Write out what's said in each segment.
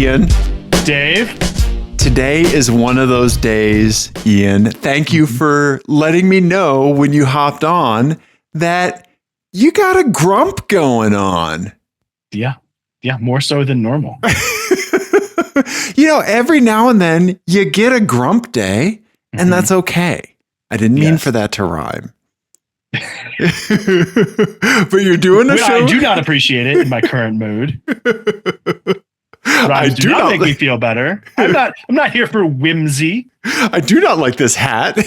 Ian. Dave. Today is one of those days, Ian. Thank you for letting me know when you hopped on that you got a grump going on. Yeah, more so than normal. Every now and then you get a grump day, and that's okay. I didn't mean for that to rhyme. But you're doing a show. I do not appreciate it in my current mood. Rhymes do not make me feel better. I'm not here for whimsy. I do not like this hat.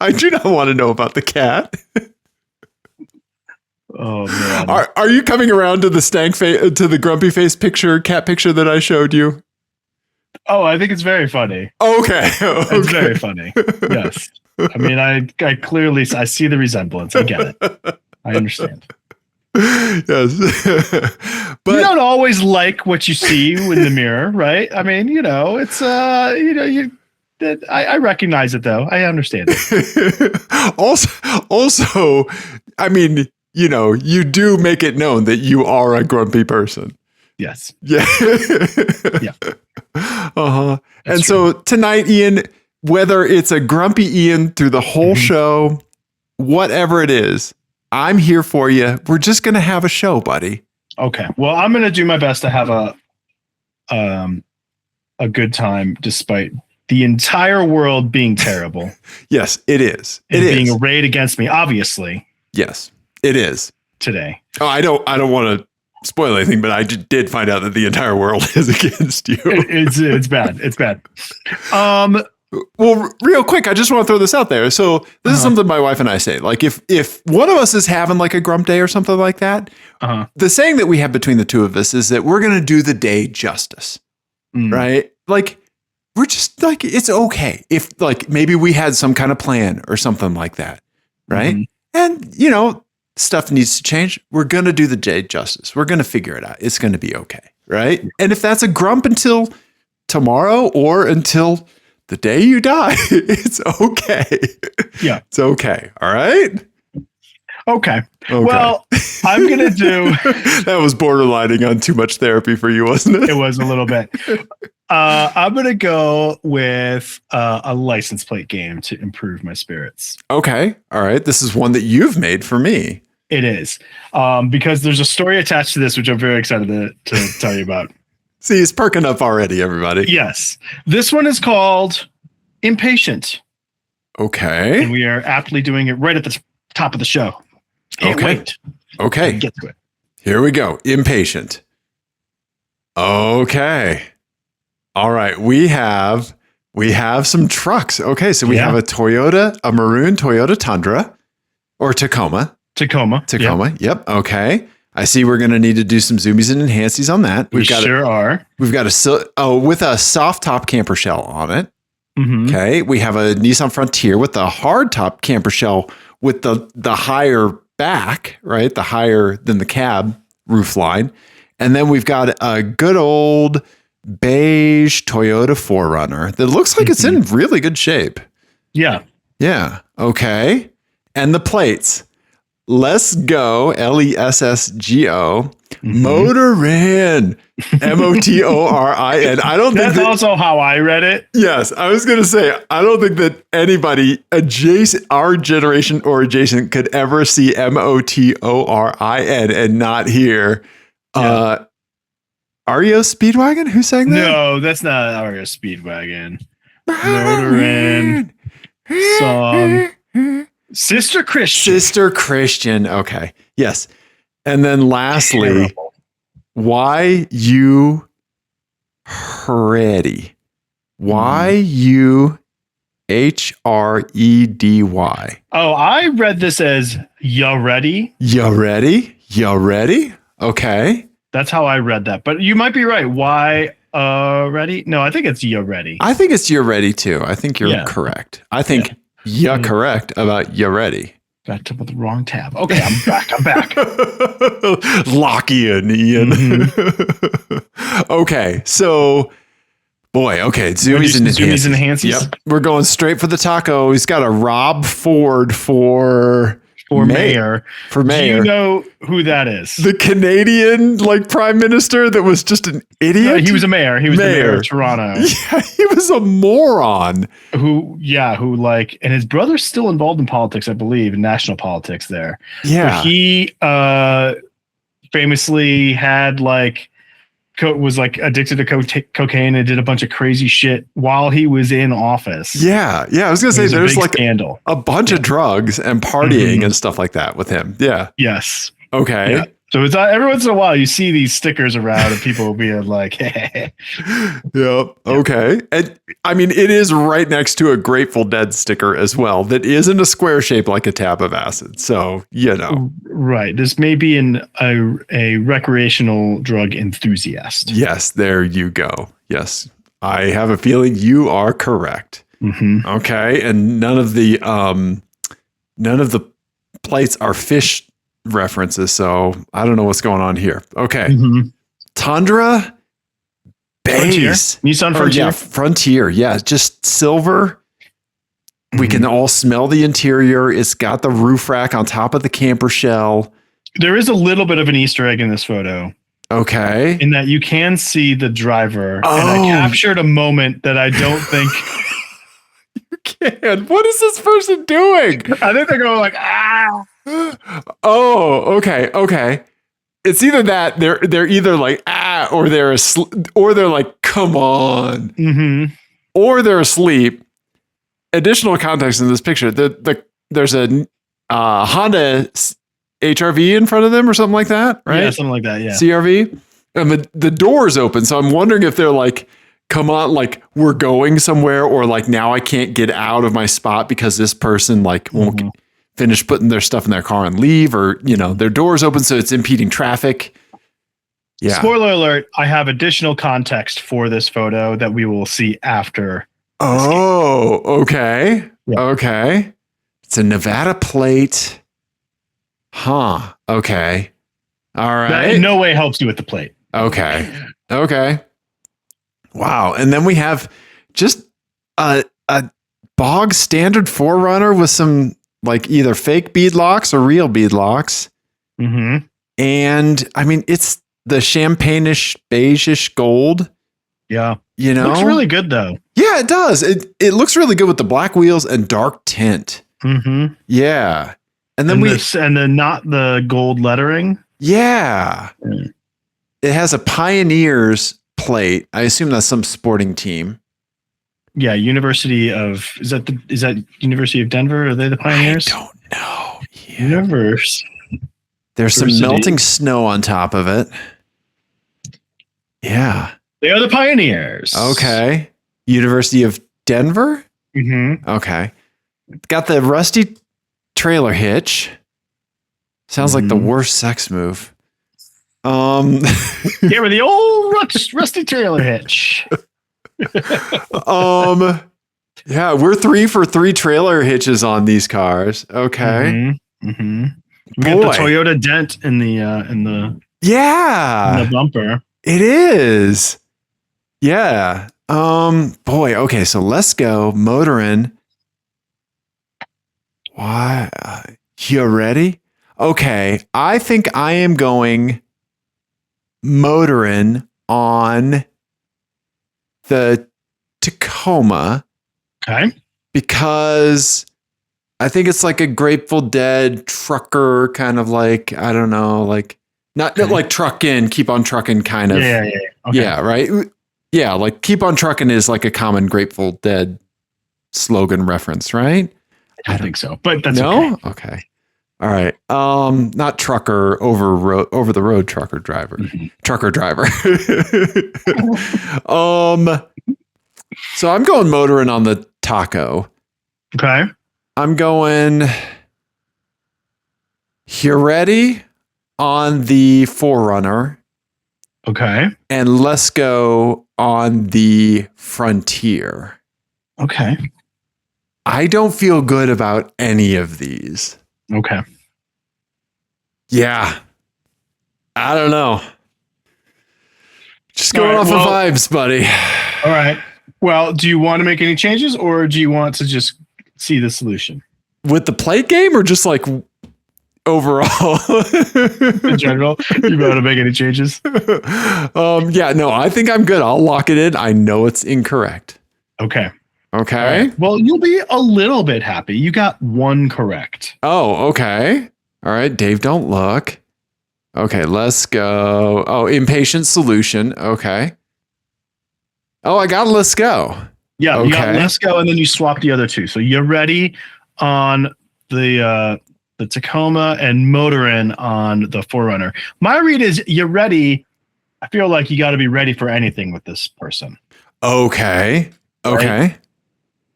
I do not want to know about the cat. Oh man! Are you coming around to the to the grumpy face cat picture that I showed you? Oh, I think it's very funny. Okay. It's very funny. Yes. I mean, I clearly see the resemblance. I get it. I understand. Yes. But you don't always like what you see in the mirror, right? I mean, it's I recognize it though. I understand it. Also, I mean, you do make it known that you are a grumpy person. Yes. Yeah. Yeah. Uh-huh. And so tonight, Ian, whether it's a grumpy Ian through the whole show, whatever it is, I'm here for you. We're just going to have a show, buddy. Okay. Well, I'm going to do my best to have a good time despite the entire world being terrible. Yes, it is. It is being arrayed against me, obviously. Yes, it is. Today. Oh, I don't want to spoil anything, but I did find out that the entire world is against you. It's bad. It's bad. Well, real quick, I just want to throw this out there. So this is something my wife and I say. Like if one of us is having like a grump day or something like that, the saying that we have between the two of us is that we're going to do the day justice, right? Like we're just like, it's okay if like maybe we had some kind of plan or something like that, right? And stuff needs to change. We're going to do the day justice. We're going to figure it out. It's going to be okay, right? And if that's a grump until tomorrow or until the day you die, it's okay. Yeah. It's okay. All right. Okay. Well, I'm going to do. That was borderlining on too much therapy for you, wasn't it? It was a little bit. I'm going to go with a license plate game to improve my spirits. Okay. All right. This is one that you've made for me. It is. Because there's a story attached to this, which I'm very excited to tell you about. See, he's perking up already, everybody. Yes. This one is called Impatient. Okay. And we are aptly doing it right at the top of the show. Can't wait. Okay. Get to it. Here we go. Impatient. Okay. All right. We have some trucks. Okay. So we have a maroon Toyota Tundra or Tacoma. Tacoma. Yep. Okay. I see we're going to need to do some zoomies and enhancies on that. We sure are. We've got with a soft top camper shell on it. Okay. We have a Nissan Frontier with a hard top camper shell with the higher back, right? The higher than the cab roof line. And then we've got a good old beige Toyota 4Runner that looks like it's in really good shape. Yeah. Yeah. Okay. And the plates. Let's go, LESSGO, Motorin, MOTORIN. I don't think that's also how I read it. Yes, I was going to say, I don't think that anybody adjacent, our generation or adjacent, could ever see MOTORIN and not hear REO Speedwagon? Who sang that? No, that's not REO Speedwagon. Motorin song. Sister Christian. Okay. Yes. And then lastly, why you ready? YUHREDY. Oh, I read this as ya ready. Ya ready? Okay. That's how I read that. But you might be right. Why ready? No, I think it's ya ready. I think it's ya ready too. I think you're correct. I think you're correct about you ready. Got to put the wrong tab. Okay, I'm back. Lock in, Ian. Okay, so zoomies and enhances. Yep, we're going straight for the taco. He's got a Rob Ford for for mayor. For mayor. Do you know who that is? The Canadian prime minister that was just an idiot? No, he was a mayor. He was the mayor of Toronto. Yeah, he was a moron. Who and his brother's still involved in politics, I believe, in national politics there. Yeah. But he famously had was addicted to cocaine and did a bunch of crazy shit while he was in office. Yeah. I was gonna say there's scandal. A bunch of drugs and partying and stuff like that with him. Yeah. Yes. Okay. Yeah. So it's every once in a while you see these stickers around and people being like, hey. Yep. Okay. And I mean, it is right next to a Grateful Dead sticker as well that isn't a square shape like a tab of acid. So, Right. This may be a recreational drug enthusiast. Yes, there you go. Yes. I have a feeling you are correct. Mm-hmm. Okay. And none of the plates are fish references, so I don't know what's going on here. Okay. Mm-hmm. Tundra base. Nissan Frontier. Yeah, Frontier. Yeah, just silver. We can all smell the interior. It's got the roof rack on top of the camper shell. There is a little bit of an Easter egg in this photo. Okay. In that you can see the driver. Oh. And I captured a moment that I don't think you can. What is this person doing? I think they're going ah. Oh, okay. It's either that they're either or they're or they're come on, or they're asleep. Additional context in this picture: there's a Honda HRV in front of them or something like that, right? Yeah, something like that. Yeah, CRV, and the door's open. So I'm wondering if they're come on, we're going somewhere, or now I can't get out of my spot because this person won't finish putting their stuff in their car and leave, or their door's open so it's impeding traffic. Yeah. Spoiler alert, I have additional context for this photo that we will see after. Oh, okay. Yeah. Okay. It's a Nevada plate. Huh. Okay. All right. That in no way helps you with the plate. Okay. Wow. And then we have just a bog standard 4Runner with some either fake beadlocks or real beadlocks. Mm-hmm. And I mean, it's the champagne-ish, beige-ish gold. Yeah. Looks really good though. Yeah, it does. It looks really good with the black wheels and dark tint. Mm-hmm. Yeah. And then and not the gold lettering. Yeah. Mm. It has a Pioneers plate. I assume that's some sporting team. Yeah, University of is that University of Denver? Are they the Pioneers? I don't know. Yeah. Universe. There's some melting snow on top of it. Yeah. They are the Pioneers. Okay. University of Denver? Mm-hmm. Okay. Got the rusty trailer hitch. Sounds like the worst sex move. Yeah, with the old rusty trailer hitch. Yeah, we're 3 for 3 trailer hitches on these cars. Okay. Mm-hmm. We got the Toyota dent in the bumper. It is. Yeah. Boy. Okay. So let's go motoring. Why? You ready? Okay. I think I am going motoring on the Tacoma. Okay. Because I think it's a Grateful Dead trucker kind of I don't know, not truck in, keep on trucking kind of. Yeah. Okay. Yeah, right? Yeah, keep on trucking is a common Grateful Dead slogan reference, right? I don't think so, but that's no? Okay. All right. Not trucker, over the road trucker driver. Mm-hmm. Trucker driver. So I'm going motoring on the Taco. Okay. I'm going here ready on the 4Runner. Okay. And let's go on the Frontier. Okay. I don't feel good about any of these. Okay. Yeah. I don't know. Just going off of vibes, buddy. All right. Well, do you want to make any changes or do you want to just see the solution? With the plate game or just overall. In general, you want to make any changes? Yeah, no, I think I'm good. I'll lock it in. I know it's incorrect. Okay. Okay. Right. Well, you'll be a little bit happy. You got one correct. Oh, okay. All right, Dave, don't look. Okay, let's go. Oh, impatient solution. Okay. Oh, I got let's go. Yeah, okay. You got let's go, and then you swap the other two. So you're ready on the Tacoma and Motorin on the 4Runner. My read is you're ready. I feel like you got to be ready for anything with this person. Okay. Okay. Right?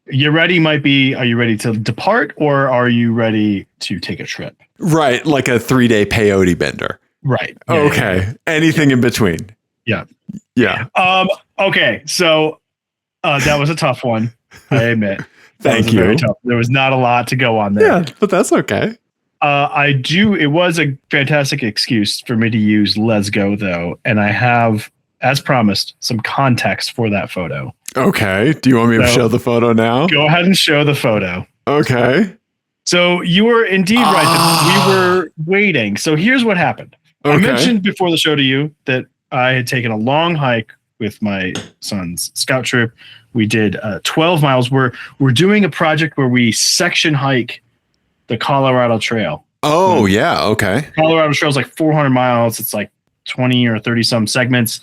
You're ready might be, are you ready to depart or are you ready to take a trip? Right. Like a 3-day peyote bender. Right. Yeah, okay. Yeah. Anything in between. Yeah. Yeah. Okay. So that was a tough one. I admit. Thank you. Very tough. There was not a lot to go on there. Yeah, but that's okay. It was a fantastic excuse for me to use Let's Go though. And I have, as promised, some context for that photo. Okay. Do you want me to show the photo now? Go ahead and show the photo. Okay. So you were indeed right that we were waiting. So here's what happened. Okay. I mentioned before the show to you that I had taken a long hike with my son's scout troop. We did 12 miles. We're doing a project where we section hike the Colorado Trail. Oh, yeah. Okay. Colorado Trail is like 400 miles. It's like 20 or 30 some segments.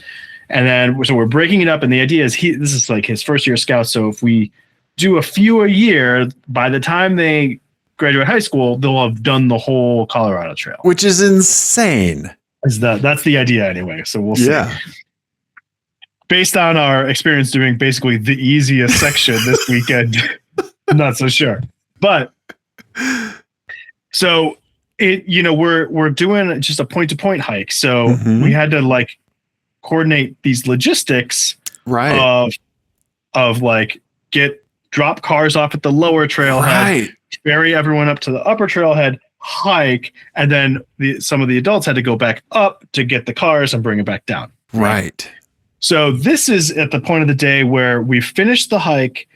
And then, so we're breaking it up. And the idea is this is like his first year scout. So if we do a few a year, by the time they graduate high school, they'll have done the whole Colorado Trail. Which is insane. That's the idea anyway. So we'll see. Yeah. Based on our experience doing basically the easiest section this weekend, I'm not so sure. But so we're doing just a point-to-point hike. So we had to like coordinate these logistics of like drop cars off at the lower trailhead, ferry everyone up to the upper trailhead, hike, and then some of the adults had to go back up to get the cars and bring it back down. Right. So this is at the point of the day where we finished the hike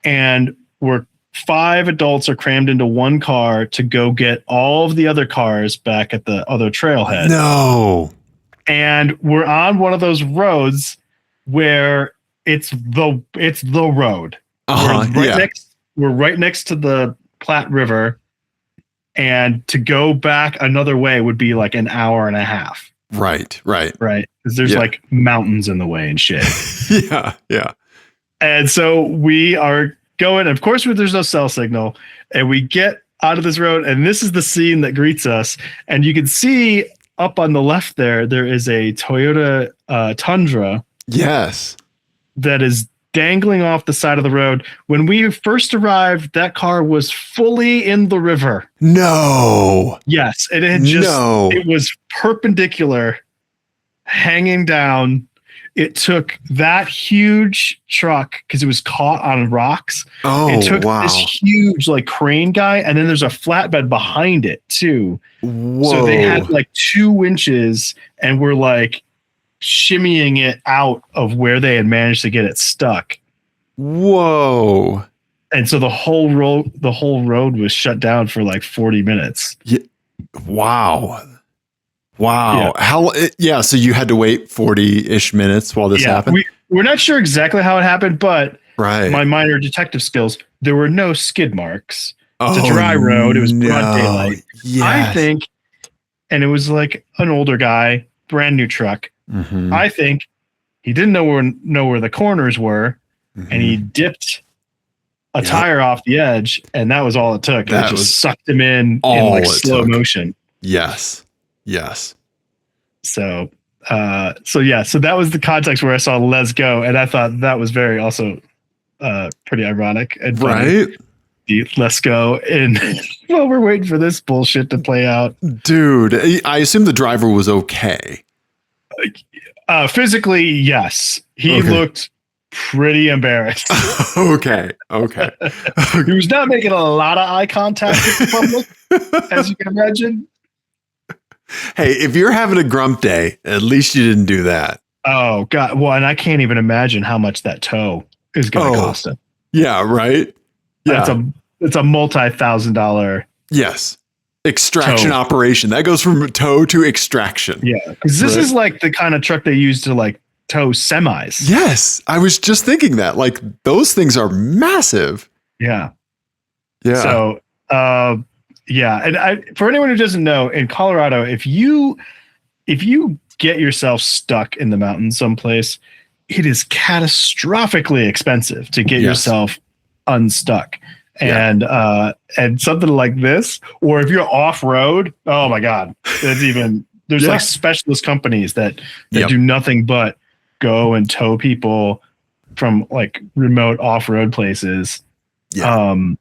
and we're 5 adults are crammed into one car to go get all of the other cars back at the other trailhead. No. And we're on one of those roads where it's the road. We're right next to the Platte River, and to go back another way would be like an hour and a half. Right. Because there's like mountains in the way and shit. Yeah. And so we are going, of course, there's no cell signal, and we get out of this road, and this is the scene that greets us. And you can see up on the left there is a Toyota Tundra. Yes. That is dangling off the side of the road. When we first arrived, that car was fully in the river. No. Yes. It was perpendicular, hanging down. It took that huge truck, because it was caught on rocks. It took this huge like crane guy, and then there's a flatbed behind it too. Whoa. So they had like 2 winches and were like shimmying it out of where they had managed to get it stuck. Whoa. And so the whole road was shut down for like 40 minutes. Yeah. Wow. Yeah. So you had to wait 40-ish minutes while this happened? We're not sure exactly how it happened, but my minor detective skills, there were no skid marks. It's a dry road. It was broad daylight. Yes. I think, and it was like an older guy, brand new truck. Mm-hmm. I think he didn't know where the corners were, and he dipped a tire off the edge, and that was all it took. It just sucked him in like slow motion. Yes. So that was the context where I saw Let's Go, and I thought that was very also pretty ironic and funny. Right. Let's go, and while we're waiting for this bullshit to play out, dude. I assume the driver was okay. Physically, yes. He looked pretty embarrassed. Okay. He was not making a lot of eye contact with the public, as you can imagine. Hey, if you're having a grump day, at least you didn't do that. Oh, God. Well, and I can't even imagine how much that tow is going to cost him. Yeah, right? Yeah. It's a multi-$1,000. Yes. extraction tow. operation. That goes from tow to extraction. Yeah. Because this is like the kind of truck they use to like tow semis. Yes. I was just thinking that. Like those things are massive. Yeah. Yeah. So, yeah. And for anyone who doesn't know, in Colorado, if you get yourself stuck in the mountains someplace, it is catastrophically expensive to get yourself unstuck. And something like this, or if you're off road, oh my God, there's like specialist companies that do nothing but go and tow people from like remote off road places. Yeah.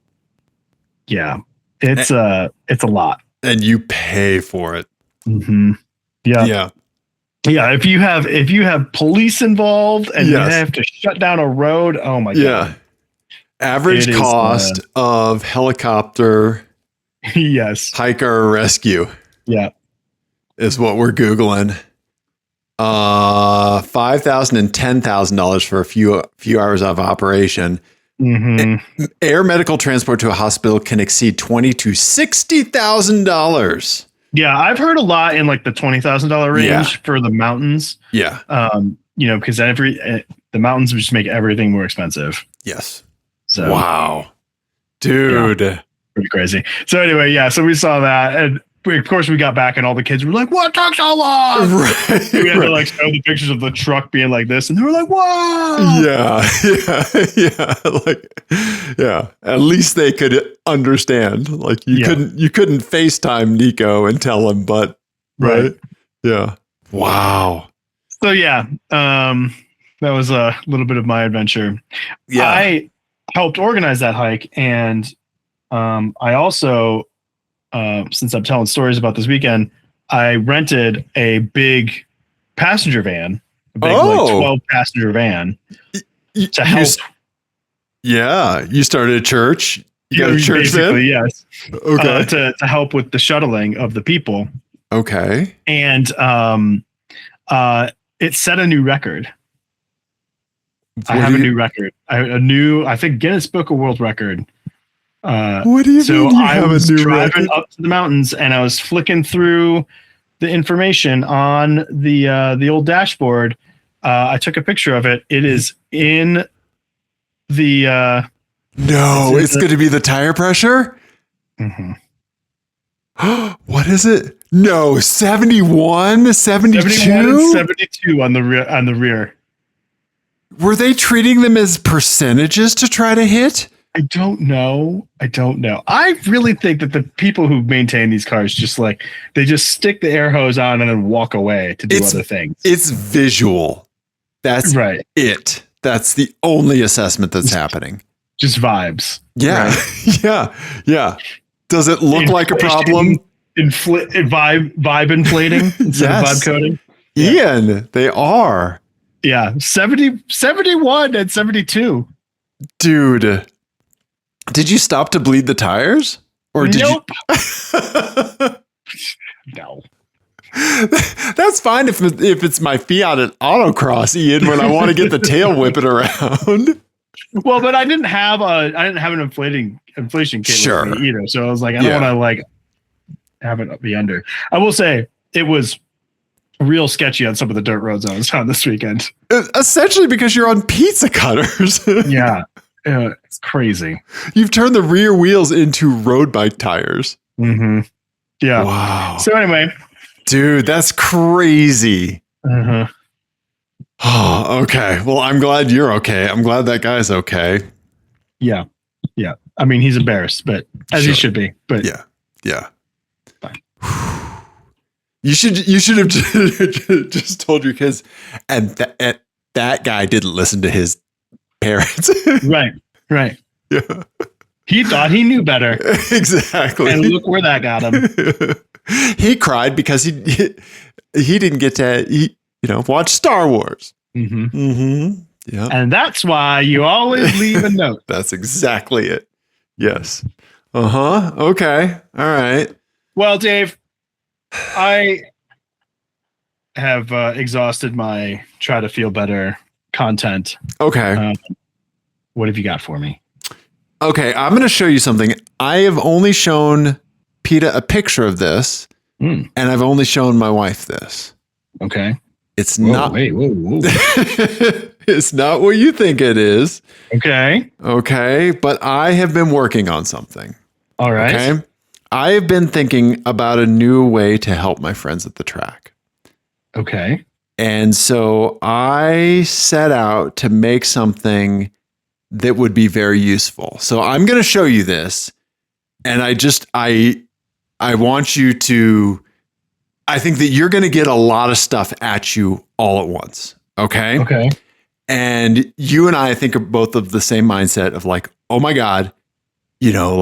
It's a lot. And you pay for it. Mm-hmm. Yeah. Yeah. Yeah. If you have police involved and you have to shut down a road, oh my God. Yeah. Average cost of helicopter hiker rescue is what we're Googling. $5,000 and $10,000 for a few hours of operation. Mm-hmm. Air medical transport to a hospital can exceed $20,000 to $60,000. Yeah, I've heard a lot in like the $20,000 range for the mountains. Yeah, because the mountains just make everything more expensive. Yes. So, wow, dude, pretty crazy. So anyway, so we saw that, and of course we got back, and all the kids were like, "What took so long?" Right, we had to like show the pictures of the truck being like this, and they were like, "Wow!" Yeah. At least they could understand. Like you couldn't FaceTime Nico and tell him, but right, yeah, wow. So that was a little bit of my adventure. Yeah. I helped organize that hike, and I also, since I'm telling stories about this weekend, I rented a big passenger van, like 12 passenger van to help. You started a church. You got a church van? Yes. Okay. To help with the shuttling of the people. Okay. And it set a new record. I have a new record. I think Guinness Book of World Record. What do you mean? I was driving up to the mountains, and I was flicking through the information on the old dashboard. I took a picture of it. It is in the. It's going to be the tire pressure. Mm-hmm. What is it? No, 71, 72? 71 and 72 on the rear. Were they treating them as percentages to try to hit? I don't know. I really think that the people who maintain these cars they just stick the air hose on and then walk away to do other things. It's visual. That's right. That's the only assessment that's happening. Just vibes. Yeah. Right? Yeah. Does it look like a problem? Vibe inflating instead of vibe coding? Ian, they are. Yeah, 71 and 72. Dude, did you stop to bleed the tires? Or did nope. you? No. That's fine if it's my Fiat at autocross, Ian, when I want to get the tail whipping around. Well, but I didn't have an inflation kit with me either. So I was like, I don't want to have it be under. I will say it was real sketchy on some of the dirt roads I was on this weekend. Essentially because you're on pizza cutters. Yeah. It's crazy. You've turned the rear wheels into road bike tires. Mm-hmm. Yeah. Wow. So anyway. Dude, that's crazy. Uh-huh. Oh, okay. Well, I'm glad you're okay. I'm glad that guy's okay. Yeah. Yeah. I mean, he's embarrassed, but as he should be. But yeah. Fine. You should have just told your kids, and that guy didn't listen to his parents. Right. Yeah. He thought he knew better. Exactly. And look where that got him. He cried because he didn't get to watch Star Wars. Mm-hmm. Mm-hmm. Yeah. And that's why you always leave a note. That's exactly it. Yes. Uh-huh. Okay. All right. Well, Dave, I have exhausted my try to feel better content. Okay. What have you got for me? Okay, I'm going to show you something. I have only shown PETA a picture of this, and I've only shown my wife this. Okay. It's not. Wait, whoa. It's not what you think it is. Okay. Okay. But I have been working on something. All right. Okay. I have been thinking about a new way to help my friends at the track. Okay. And so I set out to make something that would be very useful. So I'm going to show you this. And I want you to, I think that you're going to get a lot of stuff at you all at once. Okay. Okay. And you and I think are both of the same mindset of like, oh my God, I don't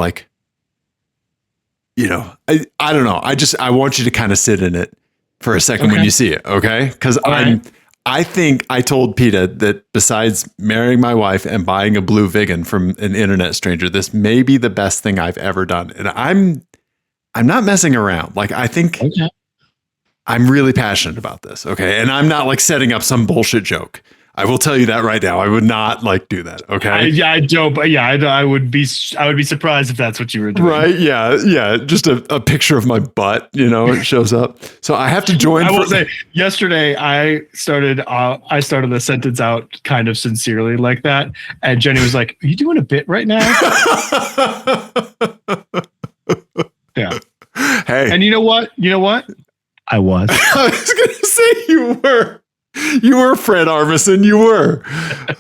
know. I want you to kind of sit in it for a second when you see it. Okay. Cause I think I told PETA that besides marrying my wife and buying a blue vegan from an internet stranger, this may be the best thing I've ever done. And I'm not messing around. Like, I think I'm really passionate about this. Okay. And I'm not like setting up some bullshit joke. I will tell you that right now. I would not like do that. Okay. I don't. But yeah, I would be surprised if that's what you were doing. Right. Yeah. Yeah. Just a picture of my butt. It shows up. So I have to join. I will say, yesterday I started the sentence out kind of sincerely like that, and Jenny was like, "Are you doing a bit right now?" Yeah. Hey. And you know what? I was. I was going to say you were. You were Fred Armisen. You were.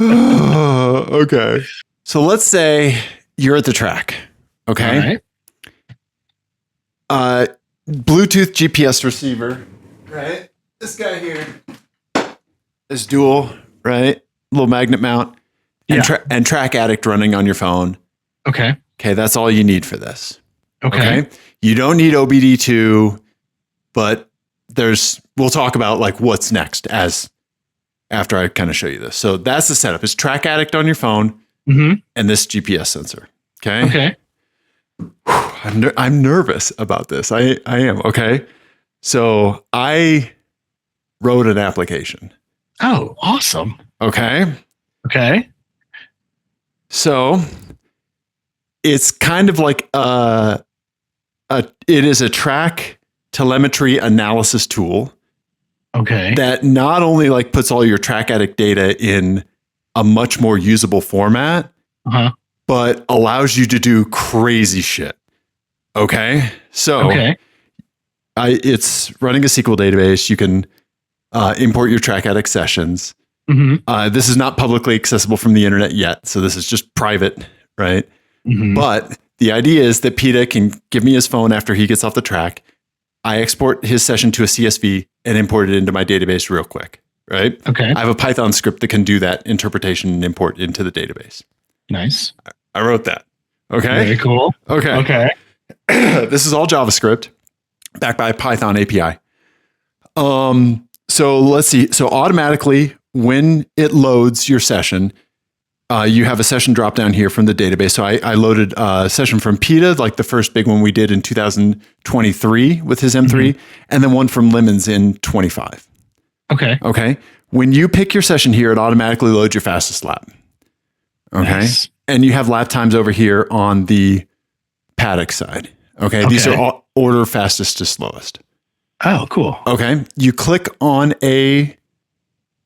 Okay. So let's say you're at the track. Okay. All right. Bluetooth GPS receiver. Right. This guy here is dual. Right. Little magnet mount. And Track Addict running on your phone. Okay. Okay. That's all you need for this. Okay. You don't need OBD2, but we'll talk about like what's next after I kind of show you this. So that's the setup. It's Track Addict on your phone and this GPS sensor. Okay. I'm nervous about this. I am. Okay. So I wrote an application. Oh, awesome. Okay. So it's kind of like it is a track telemetry analysis tool. Okay. That not only like puts all your Track Addict data in a much more usable format, but allows you to do crazy shit. Okay. So it's running a SQL database. You can import your Track Addict sessions. This is not publicly accessible from the internet yet. So this is just private, right? But the idea is that PETA can give me his phone after he gets off the track. I export his session to a CSV and import it into my database real quick, right? Okay. I have a Python script that can do that interpretation and import into the database. Nice. I wrote that. Okay. Very cool. Okay. This is all JavaScript backed by Python API. So let's see. So automatically when it loads your session, you have a session drop down here from the database. So I loaded a session from PETA, like the first big one we did in 2023 with his M3, and then one from Lemons in 25. Okay. When you pick your session here, it automatically loads your fastest lap. Okay. Nice. And you have lap times over here on the paddock side. Okay. These are all order fastest to slowest. Oh, cool. Okay. You click on a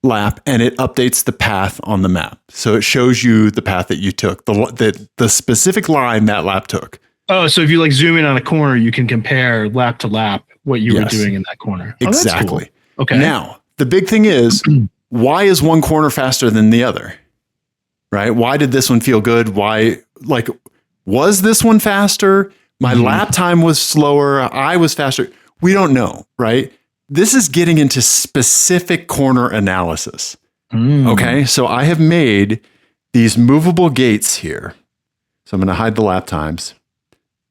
lap and it updates the path on the map. So it shows you the path that you took, the specific line that lap took. Oh, so if you like zoom in on a corner, you can compare lap to lap what you were doing in that corner. Exactly. Cool. Okay. Now, the big thing is, why is one corner faster than the other? Right? Why did this one feel good? Was this one faster? My lap time was slower. I was faster. We don't know, right? This is getting into specific corner analysis. Okay. So I have made these movable gates here. So I'm going to hide the lap times.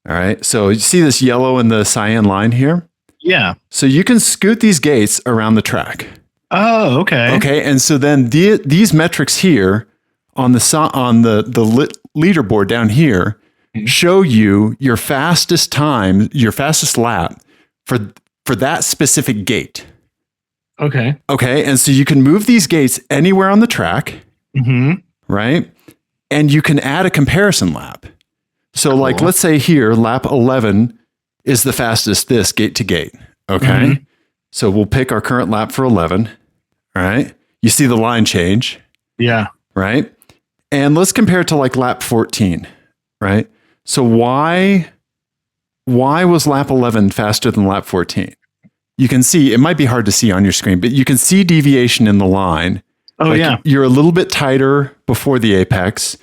All right. So you see this yellow and the cyan line here? Yeah. So you can scoot these gates around the track. Oh, okay. Okay. And so then these metrics here on the leaderboard down here show you your fastest time, your fastest lap for that specific gate. Okay. And so you can move these gates anywhere on the track, right? And you can add a comparison lap. So like, let's say here, lap 11 is the fastest this gate to gate. Okay. Mm-hmm. So we'll pick our current lap for 11. All right. You see the line change. Yeah. Right. And let's compare it to like lap 14. Right. So why was lap 11 faster than lap 14? You can see, it might be hard to see on your screen, but you can see deviation in the line. Oh, like yeah. You're a little bit tighter before the apex.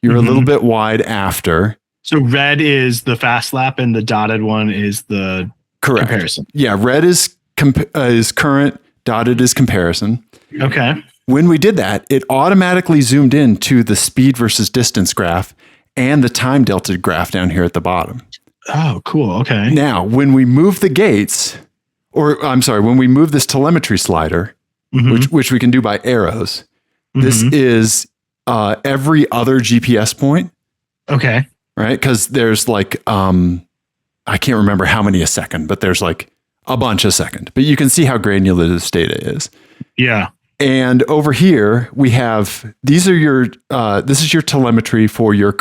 You're a little bit wide after. So red is the fast lap and the dotted one is the comparison. Yeah. Red is current, dotted is comparison. Okay. When we did that, it automatically zoomed in to the speed versus distance graph and the time delta graph down here at the bottom. Oh, cool. Okay. Now, when we move the gates, when we move this telemetry slider, which we can do by arrows, this is every other GPS point. Okay. Right? Because there's like, I can't remember how many a second, but there's like a bunch a second. But you can see how granular this data is. Yeah. And over here, we have, this is your telemetry for the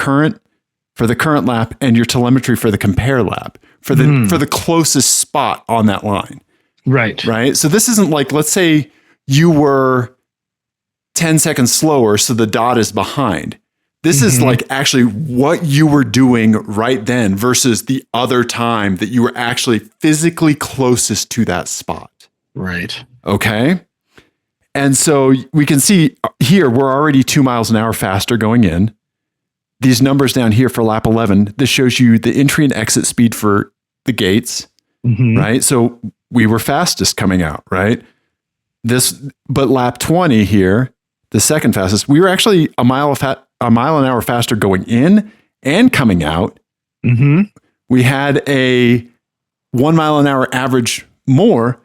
current lap and your telemetry for the compare lap for the closest spot on that line. Right. Right. So this isn't like, let's say you were 10 seconds slower, so the dot is behind. This is like actually what you were doing right then versus the other time that you were actually physically closest to that spot. Right. Okay. And so we can see here, we're already 2 miles an hour faster going in. These numbers down here for lap 11, this shows you the entry and exit speed for the gates, right? So we were fastest coming out, right? But lap 20 here, the second fastest, we were actually a mile an hour faster going in and coming out. We had a 1 mile an hour average more,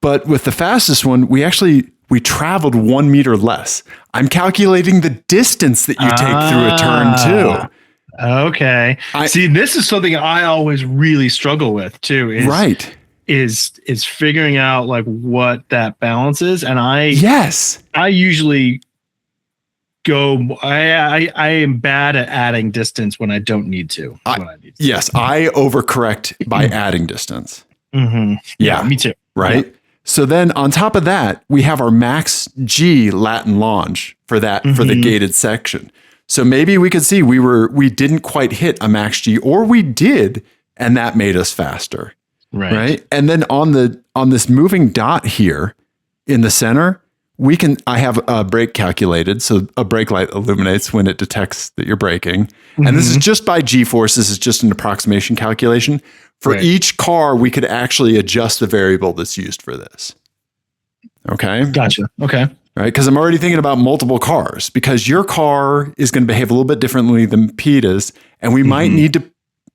but with the fastest one, we traveled 1 meter less. I'm calculating the distance that you take through a turn too. Okay. See, this is something I always really struggle with too. Is figuring out like what that balance is. And I usually I am bad at adding distance when I don't need to. Yes. I overcorrect by adding distance. Yeah, me too. Right. Yeah. So then on top of that, we have our max G Latin longe for the gated section. So maybe we could see we didn't quite hit a max G, or we did, and that made us faster. Right. And then on this moving dot here in the center, I have a brake calculated. So a brake light illuminates when it detects that you're braking. And this is just by G-force. This is just an approximation calculation. For each car, we could actually adjust the variable that's used for this. Okay. Gotcha. Okay. Right. Because I'm already thinking about multiple cars, because your car is going to behave a little bit differently than PETA's. And we might need to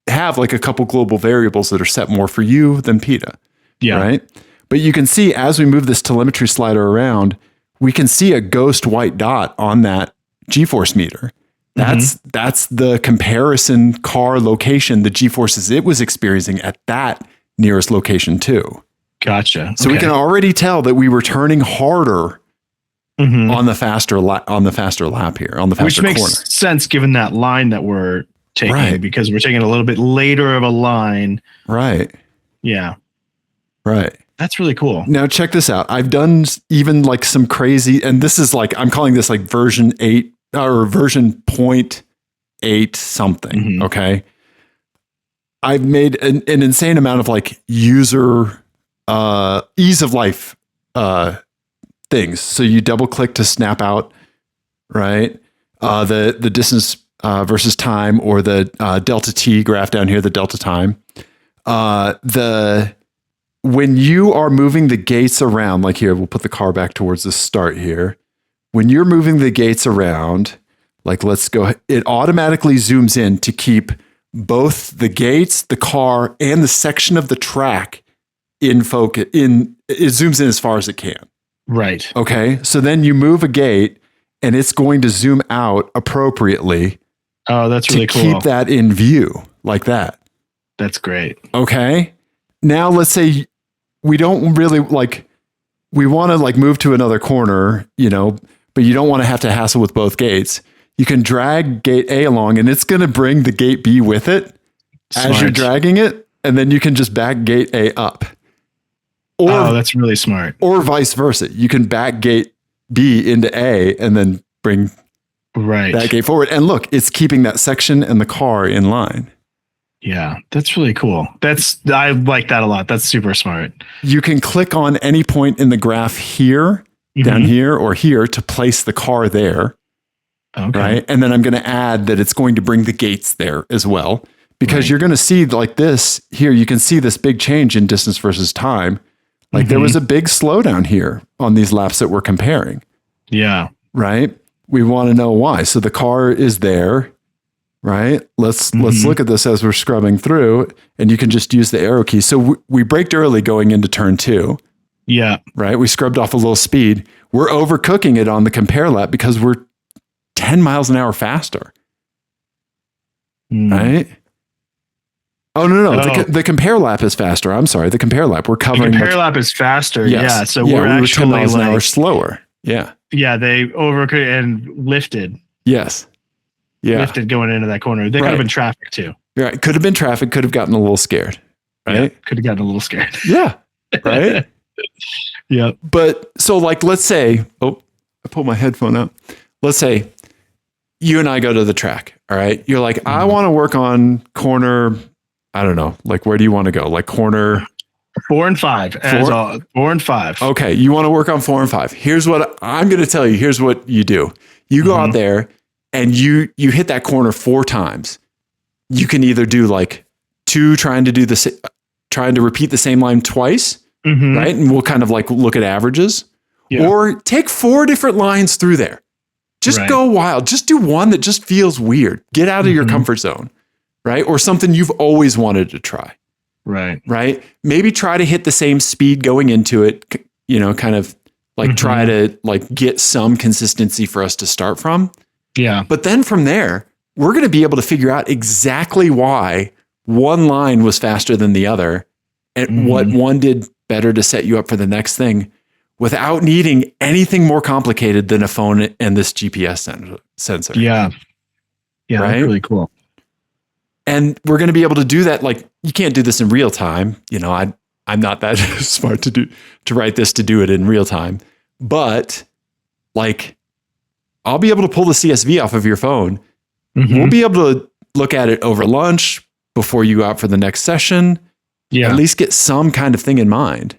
have like a couple global variables that are set more for you than PETA. Yeah. Right. But you can see as we move this telemetry slider around, we can see a ghost white dot on that G-force meter. That's the comparison car location, the G-forces it was experiencing at that nearest location too. Gotcha. So we can already tell that we were turning harder on the faster lap here, on the faster Which corner. Makes sense given that line that we're taking, because we're taking a little bit later of a line. Right. Yeah. Right. That's really cool. Now check this out. I've done even like some crazy, and this is like, I'm calling this like version 8 or version 0.8 something. Okay. I've made an insane amount of like user ease of life things. So you double click to snap out, right? The distance versus time, or the delta T graph down here, the delta time. When you are moving the gates around, like here, we'll put the car back towards the start here. When you're moving the gates around, like let's go, it automatically zooms in to keep both the gates, the car, and the section of the track in focus. It zooms in as far as it can. Right. Okay. So then you move a gate and it's going to zoom out appropriately. Oh, that's really cool. To keep that in view like that. That's great. Okay. Now let's say we don't really we want to move to another corner, but you don't want to have to hassle with both gates. You can drag gate A along and it's going to bring the gate B with it as you're dragging it. and then you can just back gate A up. Or that's really smart. Or vice versa. You can back gate B into A and then bring that gate forward. And look, it's keeping that section and the car in line. Yeah, that's really cool. I like that a lot. That's super smart. You can click on any point in the graph here, down here, or here to place the car there. Okay. Right. And then I'm going to add that it's going to bring the gates there as well, because you're going to see like this here. You can see this big change in distance versus time. Like there was a big slowdown here on these laps that we're comparing. Yeah. Right. We want to know why. So the car is there. Right. Let's look at this as we're scrubbing through, and you can just use the arrow key. So we braked early going into turn 2. Yeah. Right. We scrubbed off a little speed. We're overcooking it on the compare lap because we're 10 miles an hour faster. Right. Oh, no. The compare lap is faster. I'm sorry. The compare lap. We're covering. The compare lap is faster. Yes. Yeah. So we we're were actually 10 miles an hour slower. Yeah. Yeah. They overcooked and lifted. Yes. Yeah. Lifted going into that corner. They could have been traffic too. Right. Could have been traffic. Could have gotten a little scared. Right. Yeah, could have gotten a little scared. Yeah. Right. Yeah. But so like, let's say, I pulled my headphone out. Let's say you and I go to the track. All right. You're like, I want to work on corner. I don't know. Like, where do you want to go? Like corner 4 and 5. 4 and 5. Okay. You want to work on 4 and 5. Here's what I'm going to tell you. Here's what you do. You go out there and you hit that corner 4 times. You can either do like 2 trying to repeat the same line twice. Right. And we'll kind of like look at averages, or take 4 different lines through there. Just go wild. Just do one that just feels weird. Get out of your comfort zone. Right. Or something you've always wanted to try. Right. Right. Maybe try to hit the same speed going into it, kind of like try to like get some consistency for us to start from. Yeah. But then from there, we're going to be able to figure out exactly why one line was faster than the other and what one did better to set you up for the next thing without needing anything more complicated than a phone and this GPS sensor. Yeah. Yeah. Right? That's really cool. And we're going to be able to do that. Like, you can't do this in real time. I'm not that smart to write this to do it in real time, but like, I'll be able to pull the CSV off of your phone. We'll be able to look at it over lunch before you go out for the next session. Yeah. At least get some kind of thing in mind,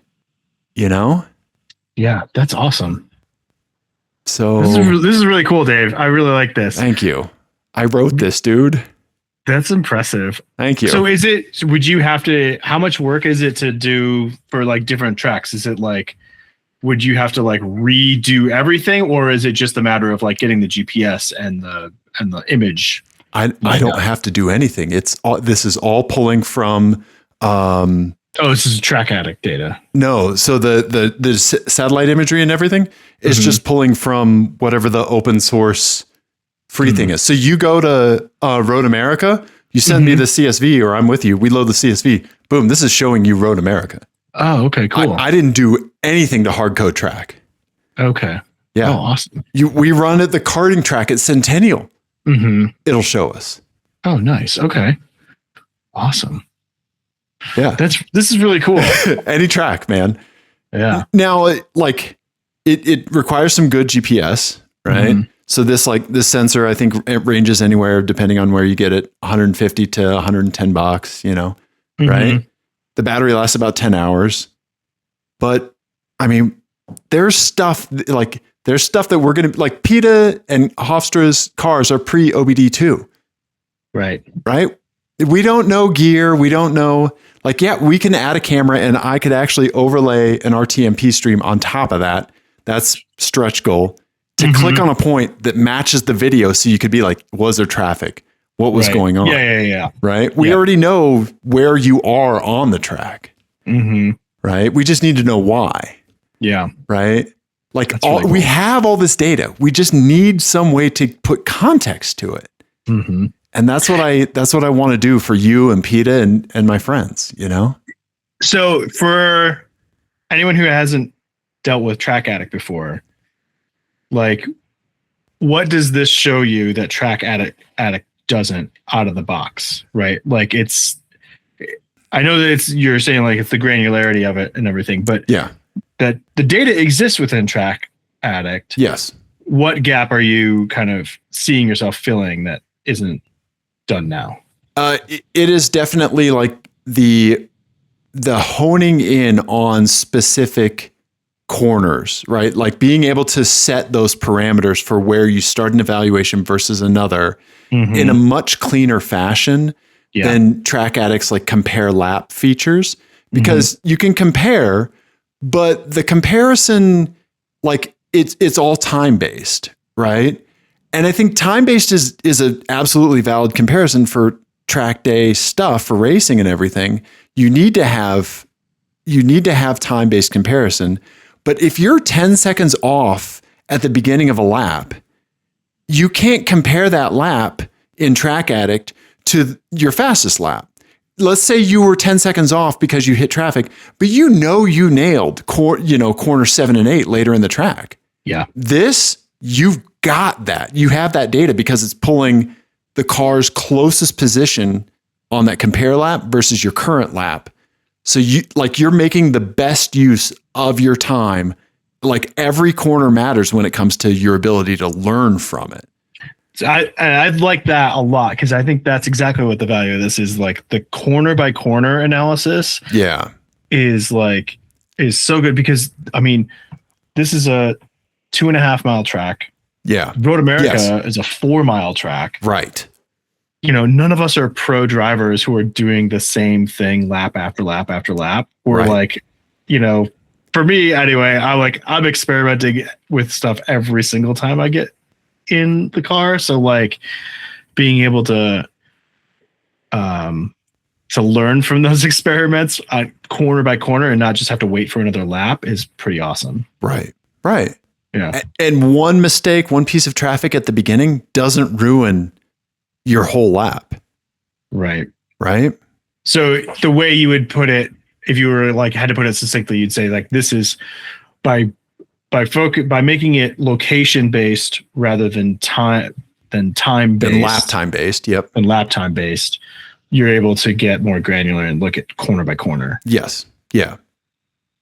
Yeah, that's awesome. So this is really cool, Dave. I really like this. Thank you. I wrote this, dude. That's impressive. Thank you. So how much work is it to do for like different tracks? Is it like, would you have to like redo everything, or is it just a matter of like getting the GPS and the image? I don't have to do anything. This is all pulling from, this is track addict data. No. So the satellite imagery and everything is just pulling from whatever the open source free thing is. So you go to Road America, you send me the CSV, or I'm with you. We load the CSV. Boom. This is showing you Road America. Oh, okay, cool. I didn't do anything to hard code track. Okay. Yeah. Oh, awesome. We run at the karting track at Centennial. It'll show us. Oh, nice. Okay. Awesome. Yeah. This is really cool. Any track, man. Yeah. Now, it requires some good GPS, right? So this sensor, I think it ranges anywhere, depending on where you get it, 150 to $110, right? The battery lasts about 10 hours. But I mean, there's stuff that we're going to, like PETA and Hofstra's cars are pre-OBD2. Right. Right. We don't know gear. We don't know, we can add a camera and I could actually overlay an RTMP stream on top of that. That's stretch goal to click on a point that matches the video. So you could be like, was there traffic? What was going on? Yeah. Right. We already know where you are on the track. Right. We just need to know why. Yeah. Right. We have all this data. We just need some way to put context to it. And that's what I want to do for you and PETA and my friends, So for anyone who hasn't dealt with Track Addict before, like, what does this show you that Track Addict doesn't out of the box, right? Like, I know that you're saying like it's the granularity of it and everything, but yeah, that the data exists within Track Addict. Yes. What gap are you kind of seeing yourself filling that isn't done now? It is definitely like the honing in on specific corners, right? Like being able to set those parameters for where you start an evaluation versus another in a much cleaner fashion than Track Addict's like compare lap features, because you can compare, but the comparison, like it's all time based, right? And I think time based is an absolutely valid comparison for track day stuff, for racing and everything. You need to have time based comparison. But if you're 10 seconds off at the beginning of a lap, you can't compare that lap in Track Addict to your fastest lap. Let's say you were 10 seconds off because you hit traffic, but you nailed corner 7 and 8 later in the track. Yeah. This, you've got that. You have that data because it's pulling the car's closest position on that compare lap versus your current lap. So you're making the best use of your time. Like every corner matters when it comes to your ability to learn from it. So I like that a lot, because I think that's exactly what the value of this is. Like the corner by corner analysis. Yeah. Is so good, because I mean, this is a 2.5 mile track. Yeah. Road America is a 4 mile track. Right. None of us are pro drivers who are doing the same thing lap after lap after lap. We're like, for me anyway, I'm experimenting with stuff every single time I get in the car. So like being able to learn from those experiments corner by corner and not just have to wait for another lap is pretty awesome. Right. Right. Yeah. And one mistake, one piece of traffic at the beginning doesn't ruin your whole lap. Right. Right. So the way you would put it, if you were like had to put it succinctly, you'd say like this is by making it location based rather than time based. Than lap time based. Yep. And lap time based, you're able to get more granular and look at corner by corner. Yes. Yeah.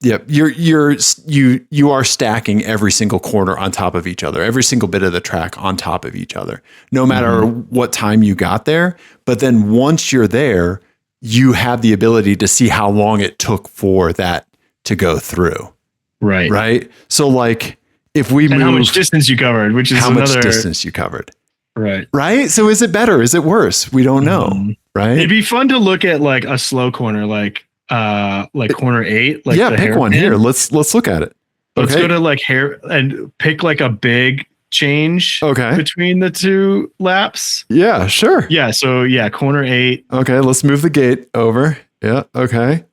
Yep. You are stacking every single corner on top of each other, every single bit of the track on top of each other, no matter what time you got there. But then once you're there, you have the ability to see how long it took for that to go through. Right. Right. So like if we move, how much distance you covered, which is much distance you covered. Right. Right. So is it better? Is it worse? We don't know. Right. It'd be fun to look at like a slow corner, like corner 8. Like pick one here. Let's look at it. Let's go to like hair and pick like a big change between the two laps. Yeah, sure. Yeah. So corner 8. Okay. Let's move the gate over. Yeah. Okay.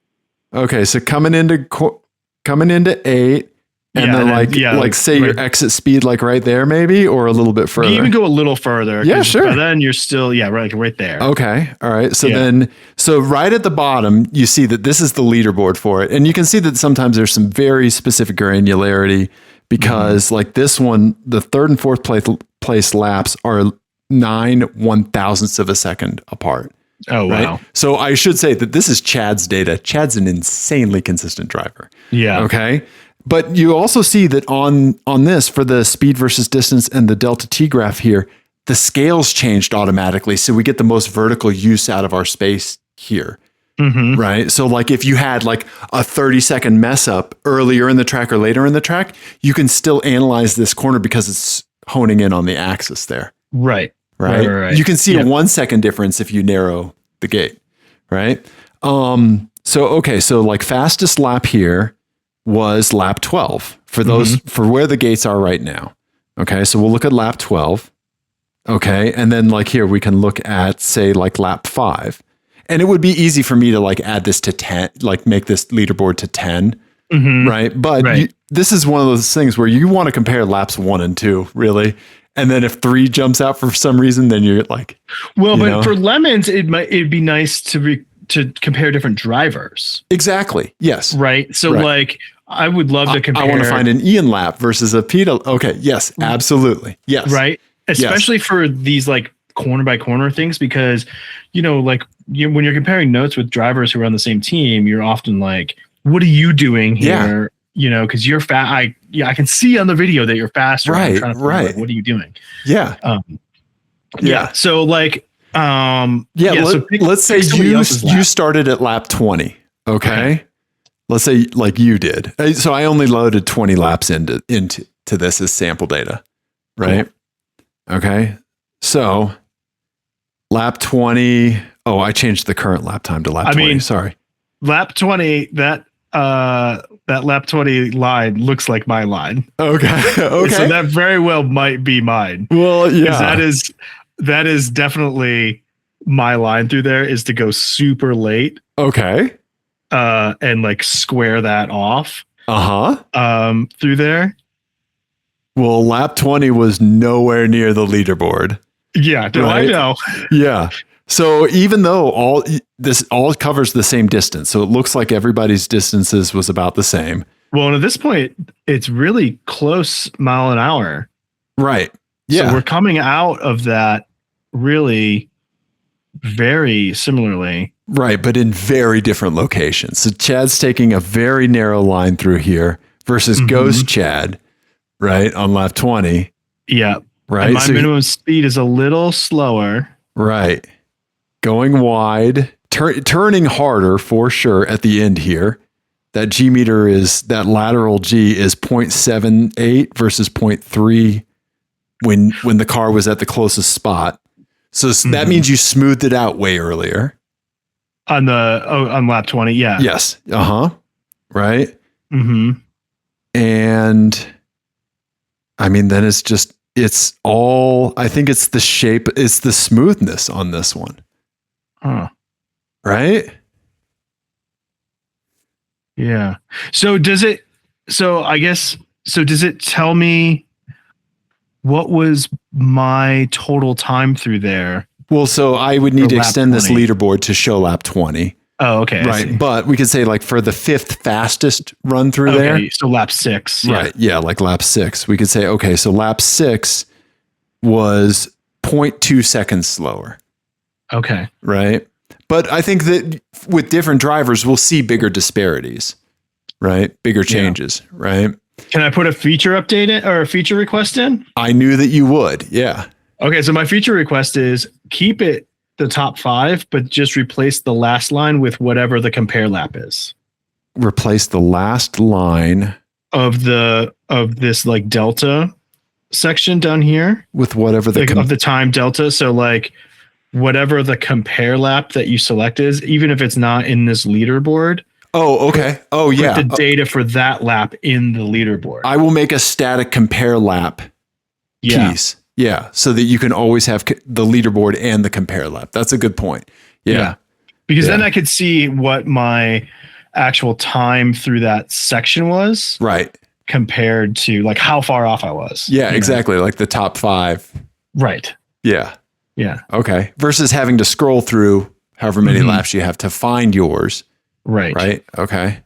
Okay. So coming into 8. And then say your exit speed, like right there, maybe, or a little bit further. You even go a little further. Yeah, sure. But then you're still, right there. Okay. All right. So right at the bottom, you see that this is the leaderboard for it. And you can see that sometimes there's some very specific granularity because like this one, the third and fourth place laps are 9 1,000ths of a second apart. Oh, wow. Right? So I should say that this is Chad's data. Chad's an insanely consistent driver. Yeah. Okay. But you also see that on this, for the speed versus distance and the delta T graph here, the scales changed automatically. So we get the most vertical use out of our space here. Right. So like if you had like a 30-second mess up earlier in the track or later in the track, you can still analyze this corner because it's honing in on the axis there. Right. Right. You can see a 1 second difference if you narrow the gate. Right. So like fastest lap here was lap 12 for those for where the gates are right now. Okay. So we'll look at lap 12. Okay. And then like here, we can look at say like lap 5, and it would be easy for me to like add this to 10, like make this leaderboard to 10. Right. But this is one of those things where you want to compare laps 1 and 2 really. And then if 3 jumps out for some reason, then you're like, but for lemons, it'd be nice to compare different drivers. Exactly. Yes. Right. So like I would love to compare. I want to find an Ian lap versus a Pete. Okay. Yes, absolutely. Yes. Right. Especially for these like corner by corner things, because, like when you're comparing notes with drivers who are on the same team, you're often like, what are you doing here? Because you're fast. I can see on the video that you're faster. Right. I'm trying to figure out, like, what are you doing? Yeah. So like, let's say you started at lap 20. Okay. Let's say like you did. So I only loaded 20 laps into this as sample data. Right. Cool. Okay. So lap 20. Oh, I changed the current lap time to lap 20. Sorry. Lap 20, that lap 20 line looks like my line. Okay. So that very well might be mine. Well, yeah. That is definitely my line through there, is to go super late. Okay. And like square that off. Through there. Well, lap 20 was nowhere near the leaderboard. Yeah, right? I know. Yeah. So even though this all covers the same distance, so it looks like everybody's distances was about the same. Well, and at this point, it's really close mile an hour. Right. Yeah. So we're coming out of that really very similarly. Right, but in very different locations. So Chad's taking a very narrow line through here versus Ghost Chad, right, on lap 20. Yeah. Right. And my minimum speed is a little slower. Right. Going wide, turning harder for sure at the end here. That G meter that lateral G is 0.78 versus 0.3 when the car was at the closest spot. So that means you smoothed it out way earlier. On lap 20, yeah. Yes. Right. And I mean, then I think it's the shape, it's the smoothness on this one. Right? Yeah. So does it tell me what was my total time through there? Well, so I would need to extend this leaderboard to show lap 20. Oh, okay. Right. But we could say like for the 5th fastest run through there. So lap 6. Right. Yeah. Like lap 6. We could say, okay, so lap 6 was 0.2 seconds slower. Okay. Right. But I think that with different drivers, we'll see bigger disparities, right? Bigger changes, right? Can I put a feature update or a feature request in? I knew that you would. Yeah. Okay, so my feature request is keep it the top 5, but just replace the last line with whatever the compare lap is. Replace the last line of this like delta section down here with whatever of the time delta. So like whatever the compare lap that you select is, even if it's not in this leaderboard. Oh, okay. Oh, yeah. Put the data for that lap in the leaderboard. I will make a static compare lap piece. Yeah, so that you can always have the leaderboard and the compare lap. That's a good point. Yeah. Because then I could see what my actual time through that section was. Right. Compared to like how far off I was. Yeah, exactly. Like the top 5. Right. Yeah. Yeah. Okay. Versus having to scroll through however many laps you have to find yours. Right. Right. Okay.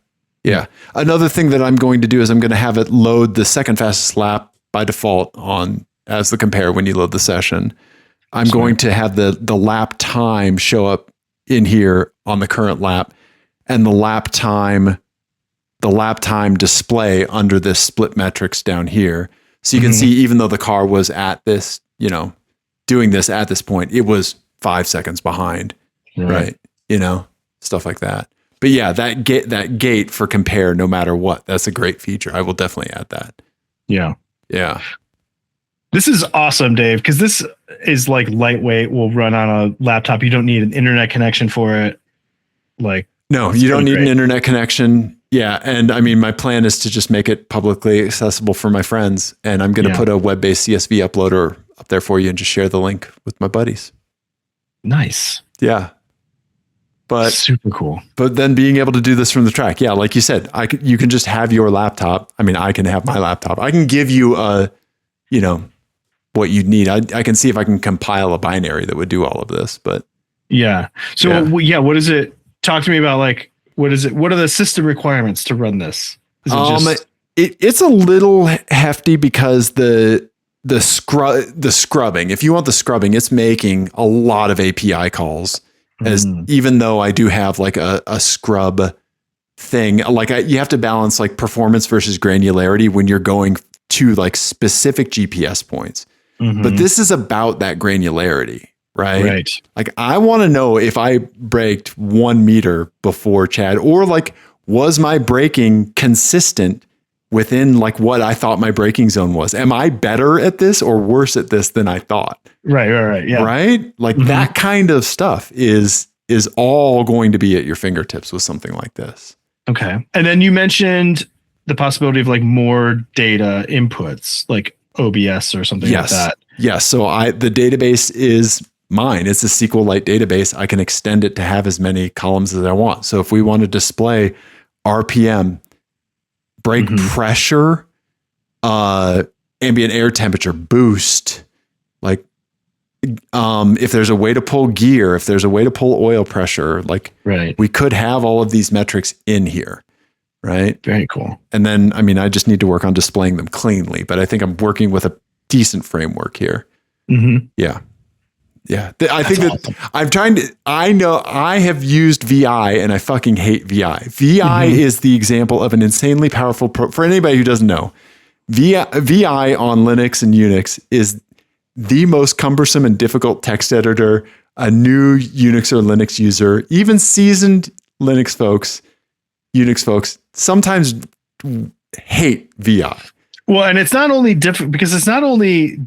Yeah. Another thing that I'm going to do is I'm going to have it load the second fastest lap by default on as the compare when you load the session. I'm going to have the lap time show up in here on the current lap, and the lap time display under this split metrics down here. So you can see, even though the car was at this, doing this at this point, it was 5 seconds behind. Right. Stuff like that. But yeah, that gate for compare, no matter what, that's a great feature. I will definitely add that. Yeah. Yeah. This is awesome, Dave, because this is like lightweight, will run on a laptop. You don't need an internet connection for it. No, you don't need an internet connection. Yeah. And I mean, my plan is to just make it publicly accessible for my friends. And I'm going to put a web-based CSV uploader up there for you and just share the link with my buddies. Nice. Yeah. But super cool. But then being able to do this from the track. Yeah. Like you said, you can just have your laptop. I mean, I can have my laptop. I can give you what you'd need. I can see if I can compile a binary that would do all of this, but yeah. So what is it? Talk to me about what is it? What are the system requirements to run this? It's a little hefty because the scrubbing. If you want the scrubbing, it's making a lot of API calls. As even though I do have like a scrub thing, like you have to balance like performance versus granularity when you're going to like specific GPS points. But this is about that granularity, right? Right. Like I want to know if I braked 1 meter before Chad, or like was my braking consistent within like what I thought my braking zone was. Am I better at this or worse at this than I thought? Right. Yeah. Right? Like that kind of stuff is all going to be at your fingertips with something like this. Okay. And then you mentioned the possibility of like more data inputs, like OBS or something like that. Yes. So the database is mine. It's a SQLite database. I can extend it to have as many columns as I want. So if we want to display RPM, brake pressure, ambient air temperature, boost, like if there's a way to pull gear, if there's a way to pull oil pressure, like we could have all of these metrics in here. Right. Very cool. And then, I mean, I just need to work on displaying them cleanly, but I think I'm working with a decent framework here. Yeah. I think that awesome. I know I have used VI and I fucking hate VI. VI is the example of an insanely powerful, for anybody who doesn't know, VI on Linux and Unix is the most cumbersome and difficult text editor a new Unix or Linux user, even seasoned Linux folks, Unix folks, sometimes hate VI. Well, and it's not only different because it's not only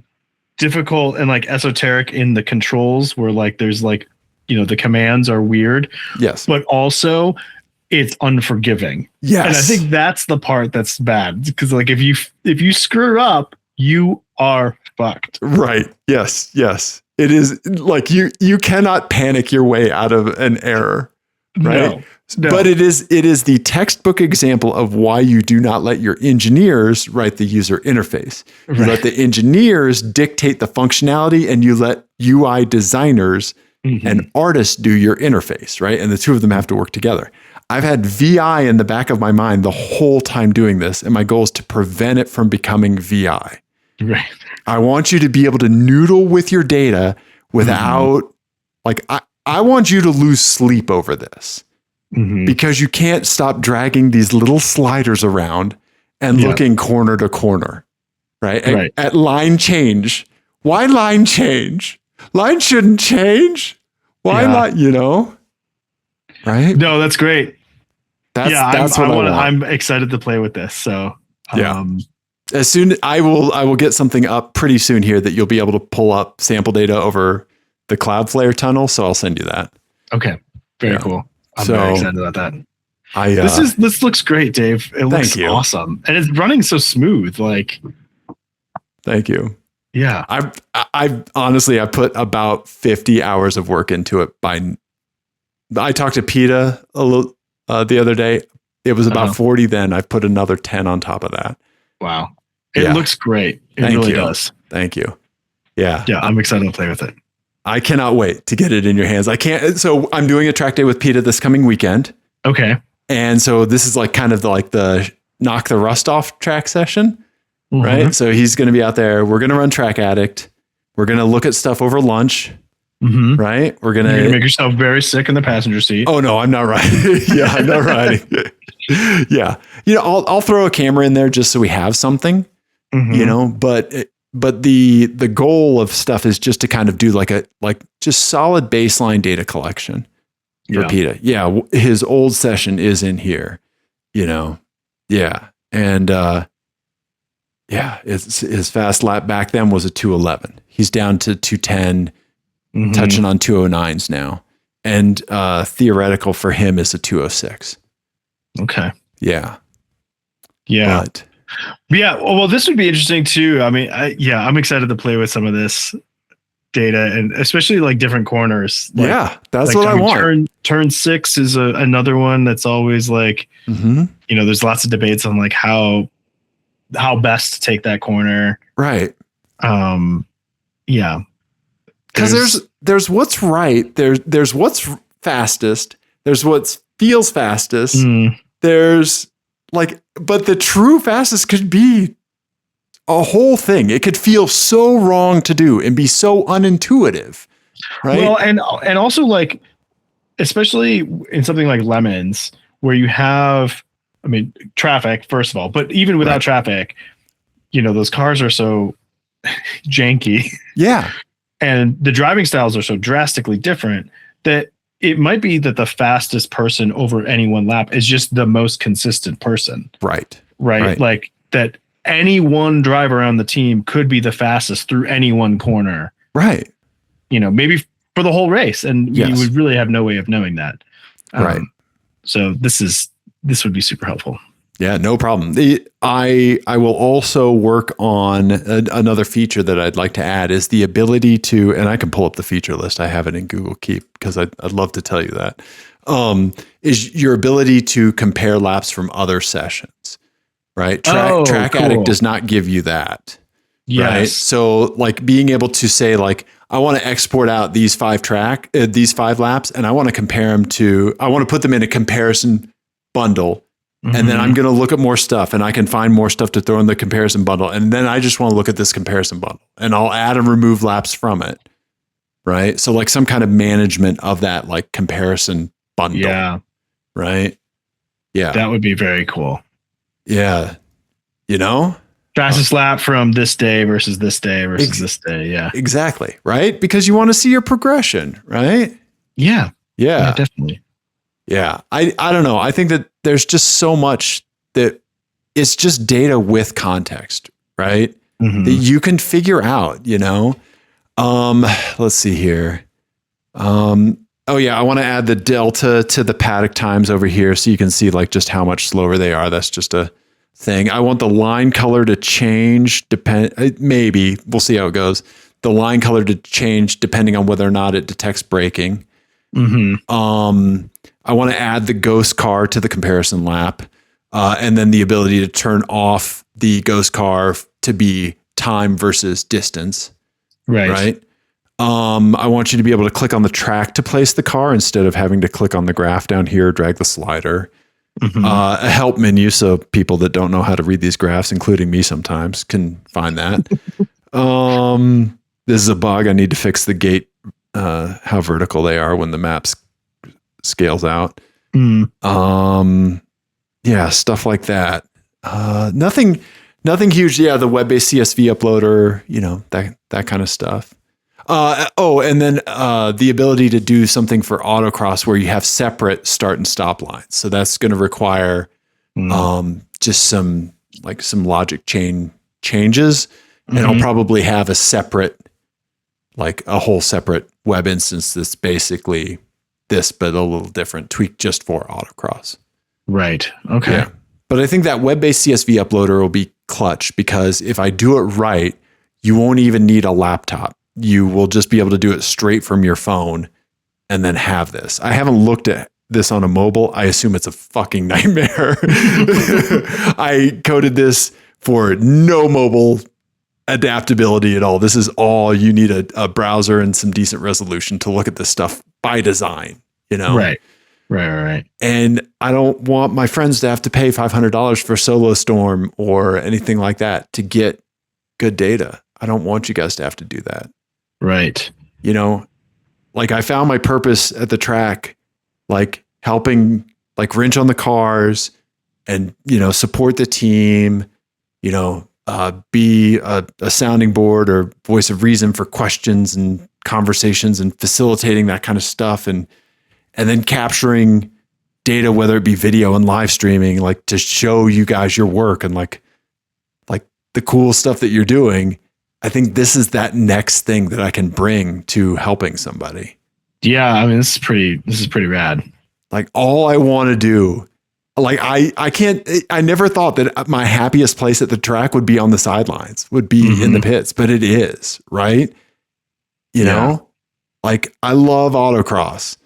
difficult and like esoteric in the controls where like there's like, you know, the commands are weird. Yes. But also it's unforgiving. Yes. And I think that's the part that's bad because like if you screw up, you are fucked. Right. Yes. It is like you cannot panic your way out of an error. Right. No. But it is the textbook example of why you do not let your engineers write the user interface. You let the engineers dictate the functionality and you let UI designers and artists do your interface, right? And the two of them have to work together. I've had VI in the back of my mind the whole time doing this, and my goal is to prevent it from becoming VI. Right. I want you to be able to noodle with your data without like I want you to lose sleep over this. Because you can't stop dragging these little sliders around and looking corner to corner, right? At line change. Why line change? Line shouldn't change. Why not, you know? Right? No, that's great. That's what I want. I'm excited to play with this. So, as soon I will get something up pretty soon here that you'll be able to pull up sample data over the Cloudflare tunnel. So I'll send you that. Okay. Very cool. I'm very excited about that. This looks great, Dave. It looks awesome. And it's running so smooth. Like, thank you. Yeah. I honestly, I put about 50 hours of work into it I talked to PETA a little, the other day. It was about 40 then. I've put another 10 on top of that. Wow. It looks great. It really does. Thank you. Yeah. Yeah. I'm excited to play with it. I cannot wait to get it in your hands. So I'm doing a track day with PETA this coming weekend. Okay. And so this is like kind of the knock the rust off track session, right? So he's going to be out there. We're going to run Track Addict. We're going to look at stuff over lunch, right? You're going to make yourself very sick in the passenger seat. Oh no, I'm not riding. I'm not riding. Yeah. You know, I'll throw a camera in there just so we have something, you know, but the goal of stuff is just to kind of do just solid baseline data collection for PETA. Yeah. His old session is in here, you know? Yeah. And, his fast lap back then was a 211. He's down to 210, touching on 209s now. And, theoretical for him is a 206. Okay. Yeah. Yeah. But, well, this would be interesting too. I mean, I'm excited to play with some of this data and especially like different corners. Like, that's what I want. Turn 6 is another one that's always like, you know, there's lots of debates on like how best to take that corner. Right. Yeah. Because there's what's right. There's what's fastest. There's what feels fastest. There's like, but the true fastest could be a whole thing. It could feel so wrong to do and be so unintuitive, right? Well, and also like, especially in something like Lemons, where you have, I mean, traffic, first of all, but even without traffic, those cars are so janky. Yeah. And the driving styles are so drastically different that it might be that the fastest person over any one lap is just the most consistent person. Right. Like that any one driver on the team could be the fastest through any one corner. Right. Maybe for the whole race. And you would really have no way of knowing that. Right. So this would be super helpful. Yeah, no problem. I will also work on another feature that I'd like to add is the ability to, and I can pull up the feature list. I have it in Google Keep because I'd love to tell you that, is your ability to compare laps from other sessions, right? Track cool. Addict does not give you that. Yes. Right. So like being able to say like, I want to export out these 5 laps and I want to compare them I want to put them in a comparison bundle. And then I'm going to look at more stuff and I can find more stuff to throw in the comparison bundle. And then I just want to look at this comparison bundle and I'll add and remove laps from it. Right. So like some kind of management of that, like comparison bundle. Yeah. Right. Yeah. That would be very cool. Yeah. Fastest lap from this day versus this day versus this day. Yeah. Exactly. Right. Because you want to see your progression. Right. Yeah. Yeah. Definitely. Yeah. I don't know. I think that there's just so much that it's just data with context, right? That you can figure out, let's see here. Oh yeah. I want to add the delta to the paddock times over here. So you can see like just how much slower they are. That's just a thing. I want the line color to change. Maybe we'll see how it goes. The line color to change depending on whether or not it detects braking. I want to add the ghost car to the comparison lap, and then the ability to turn off the ghost car to be time versus distance. Right. I want you to be able to click on the track to place the car instead of having to click on the graph down here, drag the slider. A help menu so people that don't know how to read these graphs, including me sometimes, can find that. This is a bug. I need to fix the gate, how vertical they are when the maps scales out. Yeah, stuff like that. Nothing huge. Yeah, the web-based CSV uploader, that kind of stuff. And then the ability to do something for autocross where you have separate start and stop lines. So that's going to require just some logic changes, and I'll probably have a whole separate web instance that's basically this, but a little different, tweaked just for autocross. Right. Okay. Yeah. But I think that web-based CSV uploader will be clutch because if I do it right, you won't even need a laptop. You will just be able to do it straight from your phone and then have this. I haven't looked at this on a mobile. I assume it's a fucking nightmare. I coded this for no mobile adaptability at all. This is all you need, a browser and some decent resolution to look at this stuff by design, Right. And I don't want my friends to have to pay $500 for Solo Storm or anything like that to get good data. I don't want you guys to have to do that. Right. Like I found my purpose at the track, like helping like wrench on the cars and, support the team, be a sounding board or voice of reason for questions and conversations and facilitating that kind of stuff. And then capturing data, whether it be video and live streaming, like to show you guys your work and like the cool stuff that you're doing. I think this is that next thing that I can bring to helping somebody. Yeah. I mean, this is pretty rad. Like all I want to do, like I never thought that my happiest place at the track would be on the sidelines, would be in the pits, but it is, right? Like I love autocross,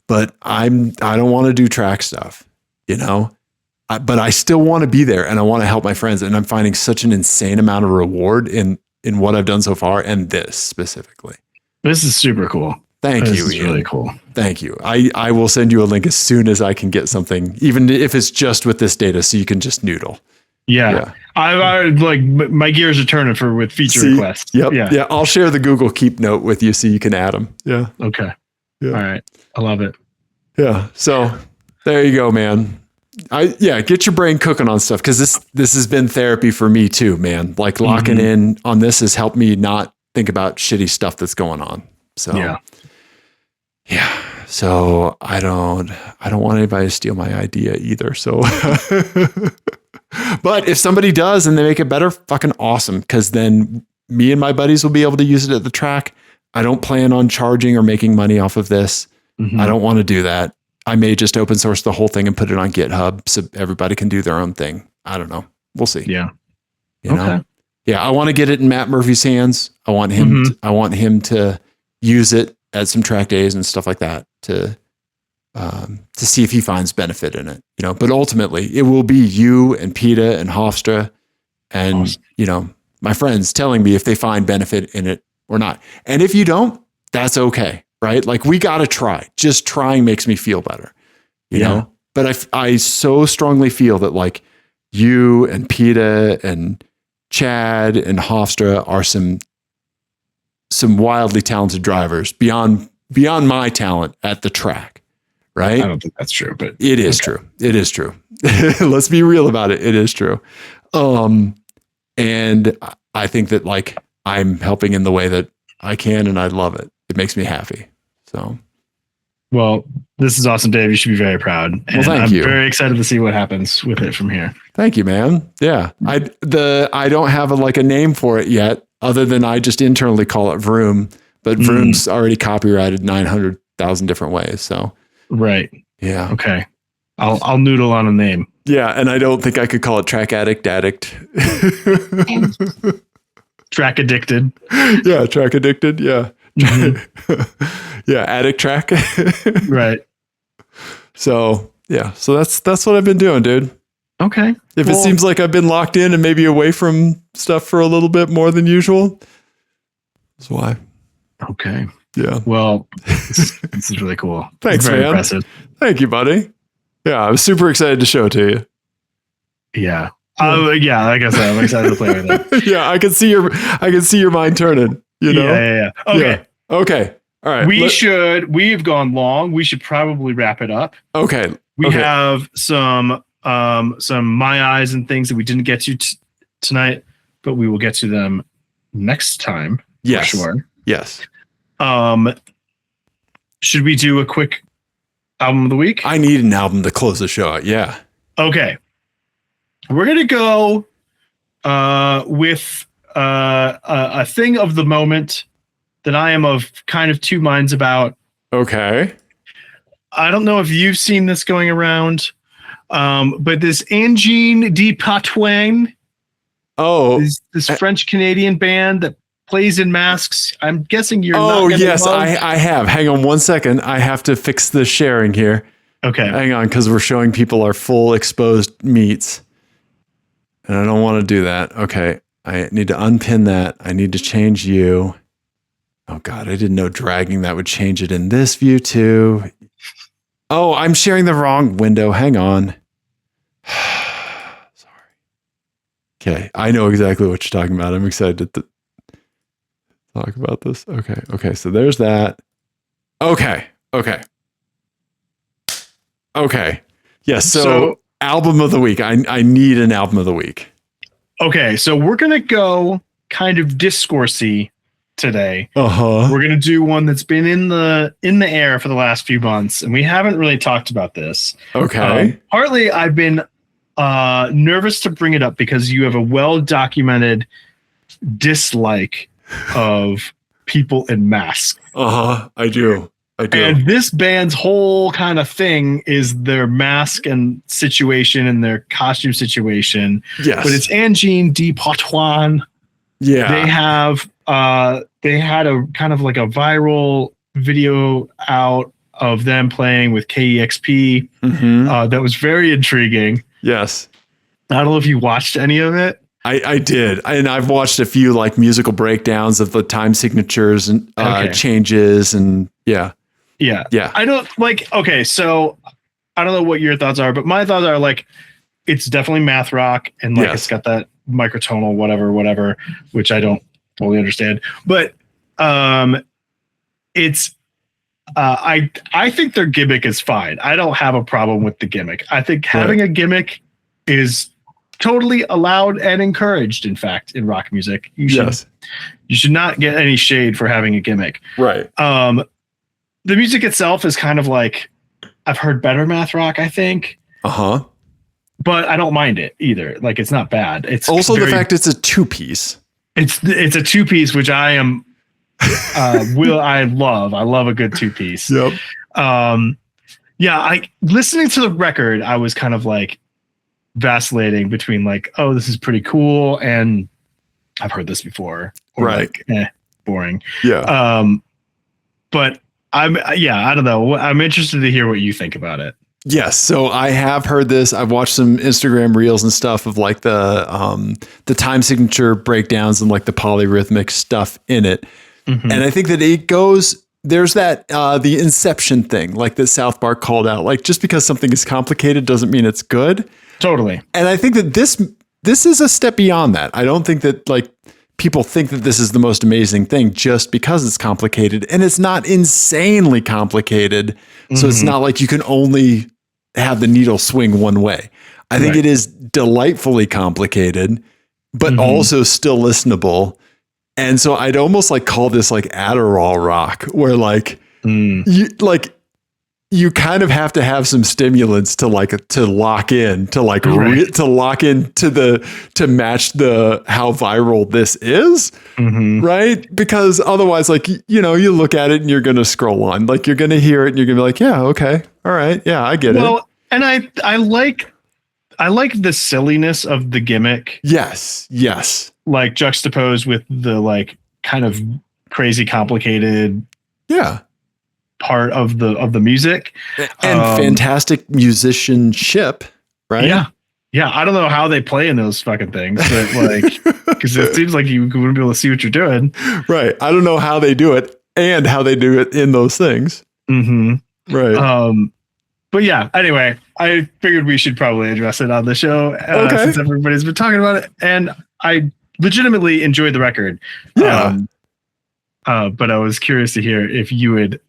but I don't want to do track stuff, but I still want to be there and I want to help my friends. And I'm finding such an insane amount of reward in what I've done so far. And this specifically. This is super cool. Thank you. This is really cool. Thank you. I will send you a link as soon as I can get something, even if it's just with this data, so you can just noodle. Yeah. I like my gears are turning with feature requests. Yep. Yeah. I'll share the Google Keep note with you so you can add them. Yeah. Okay. Yeah. All right. I love it. Yeah. So there you go, man. Get your brain cooking on stuff, because this has been therapy for me too, man. Like locking in on this has helped me not think about shitty stuff that's going on. So yeah. So I don't want anybody to steal my idea either. So, but if somebody does and they make it better, fucking awesome. Because then me and my buddies will be able to use it at the track. I don't plan on charging or making money off of this. I don't want to do that. I may just open source the whole thing and put it on GitHub so everybody can do their own thing. I don't know. We'll see. Yeah. You know? Yeah. I want to get it in Matt Murphy's hands. I want him. him to use it at some track days and stuff like that to see if he finds benefit in it. You know, but ultimately it will be you and PETA and Hofstra and you know, my friends telling me if they find benefit in it or not. And if you don't, that's okay. Right? Like we got to try. Just trying makes me feel better, you know? But I so strongly feel that like you and PETA and Chad and Hofstra are some wildly talented drivers beyond my talent at the track. Right? I don't think that's true, but it is true. It is true. Let's be real about it. It is true. And I think that like I'm helping in the way that I can, and I love it. It makes me happy. So, well, this is awesome, Dave. You should be very proud. And thank you. I'm very excited to see what happens with it from here. Thank you, man. Yeah. I don't have a name for it yet, other than I just internally call it Vroom, but Vroom's already copyrighted 900,000 different ways. So, right. Yeah. Okay. I'll noodle on a name. Yeah. And I don't think I could call it Track Addict. Track Addicted. Yeah. Track Addicted. Yeah. Yeah, addict track. Right. So yeah, so that's what I've been doing, dude. Okay. If it seems like I've been locked in and maybe away from stuff for a little bit more than usual, that's why. Okay. Yeah. Well, this is really cool. Thanks, very man. Impressive. Thank you, buddy. Yeah, I was super excited to show it to you. Yeah. Yeah. Like I said, I'm excited to play with it. Yeah, I can see your mind turning. You know? Yeah. Okay. Yeah. Okay. All right. We've gone long. We should probably wrap it up. Okay. We have some my eyes and things that we didn't get to tonight, but we will get to them next time. Yes. For sure. Yes. Should we do a quick album of the week? I need an album to close the show out. Yeah. Okay. We're gonna go with a thing of the moment that I am of kind of two minds about. Okay. I don't know if you've seen this going around, but this Angine de Poitrine. Oh, this French Canadian band that plays in masks. I'm guessing you're. Oh yes, I have. Hang on 1 second. I have to fix the sharing here. Okay. Hang on, because we're showing people our full exposed meats, and I don't want to do that. Okay. I need to unpin that. I need to change you. Oh God, I didn't know dragging that would change it in this view too. Oh, I'm sharing the wrong window. Hang on. Sorry. Okay, I know exactly what you're talking about. I'm excited to talk about this. Okay, so there's that. Okay. Yes, so album of the week. I need an album of the week. Okay, so we're gonna go kind of discoursey today. We're gonna do one that's been in the air for the last few months, and we haven't really talked about this. Okay. Partly, I've been nervous to bring it up because you have a well-documented dislike of people in masks. I do. And this band's whole kind of thing is their mask and situation and their costume situation. Yes. But it's Angine de Poitrine. Yeah. They had a kind of like a viral video out of them playing with KEXP. That was very intriguing. Yes. I don't know if you watched any of it. I did. And I've watched a few like musical breakdowns of the time signatures and changes and yeah. I don't like, okay, so I don't know what your thoughts are, but my thoughts are like, it's definitely math rock, and like it's got that microtonal whatever, which I don't totally understand. But it's I think their gimmick is fine. I don't have a problem with the gimmick. I think having a gimmick is totally allowed and encouraged, in fact, in rock music. You should not get any shade for having a gimmick. Right. The music itself is kind of like, I've heard better math rock, I think. Uh-huh. But I don't mind it either. Like, it's not bad. It's also the fact it's a 2-piece. It's a 2-piece, which I am I love a good 2-piece. Yep. Listening to the record, I was kind of like vacillating between like, oh, this is pretty cool, and I've heard this before. Or like, boring. Yeah. But I don't know. I'm interested to hear what you think about it. Yes. So I have heard this. I've watched some Instagram reels and stuff of like the time signature breakdowns and like the polyrhythmic stuff in it. Mm-hmm. And I think that there's that, the Inception thing, like that South Park called out, like just because something is complicated doesn't mean it's good. Totally. And I think that this is a step beyond that. I don't think that like people think that this is the most amazing thing just because it's complicated, and it's not insanely complicated. Mm-hmm. So it's not like you can only have the needle swing one way. I think it is delightfly complicated, but also still listenable. And so I'd almost like call this like Adderall rock, where like you kind of have to have some stimulants to lock in to match how viral this is, right? Because otherwise, like, you look at it and you're going to scroll on, like you're going to hear it and you're going to be like, yeah, okay, all right, yeah, I get it. Well, and I like the silliness of the gimmick. Yes. Like juxtaposed with the like kind of crazy complicated part of the music and fantastic musicianship, right? Yeah, I don't know how they play in those fucking things, but like, because it seems like you wouldn't be able to see what you're doing, right? I don't know how they do it and how they do it in those things, right? But yeah, anyway, I figured we should probably address it on the show since everybody's been talking about it, and I legitimately enjoyed the record. But I was curious to hear if you would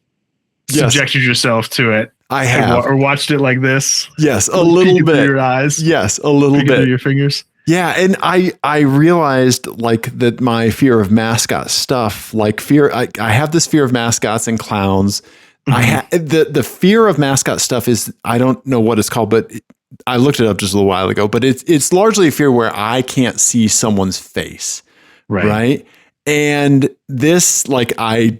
subjected yourself to it. I have. Or watched it like this. Yes, a little bit. Your eyes. Yes, a little bit. Your fingers. Yeah, and I realized like that my fear of mascot stuff, like I have this fear of mascots and clowns. The fear of mascot stuff is, I don't know what it's called, but I looked it up just a little while ago, but it's largely a fear where I can't see someone's face. Right. And this, I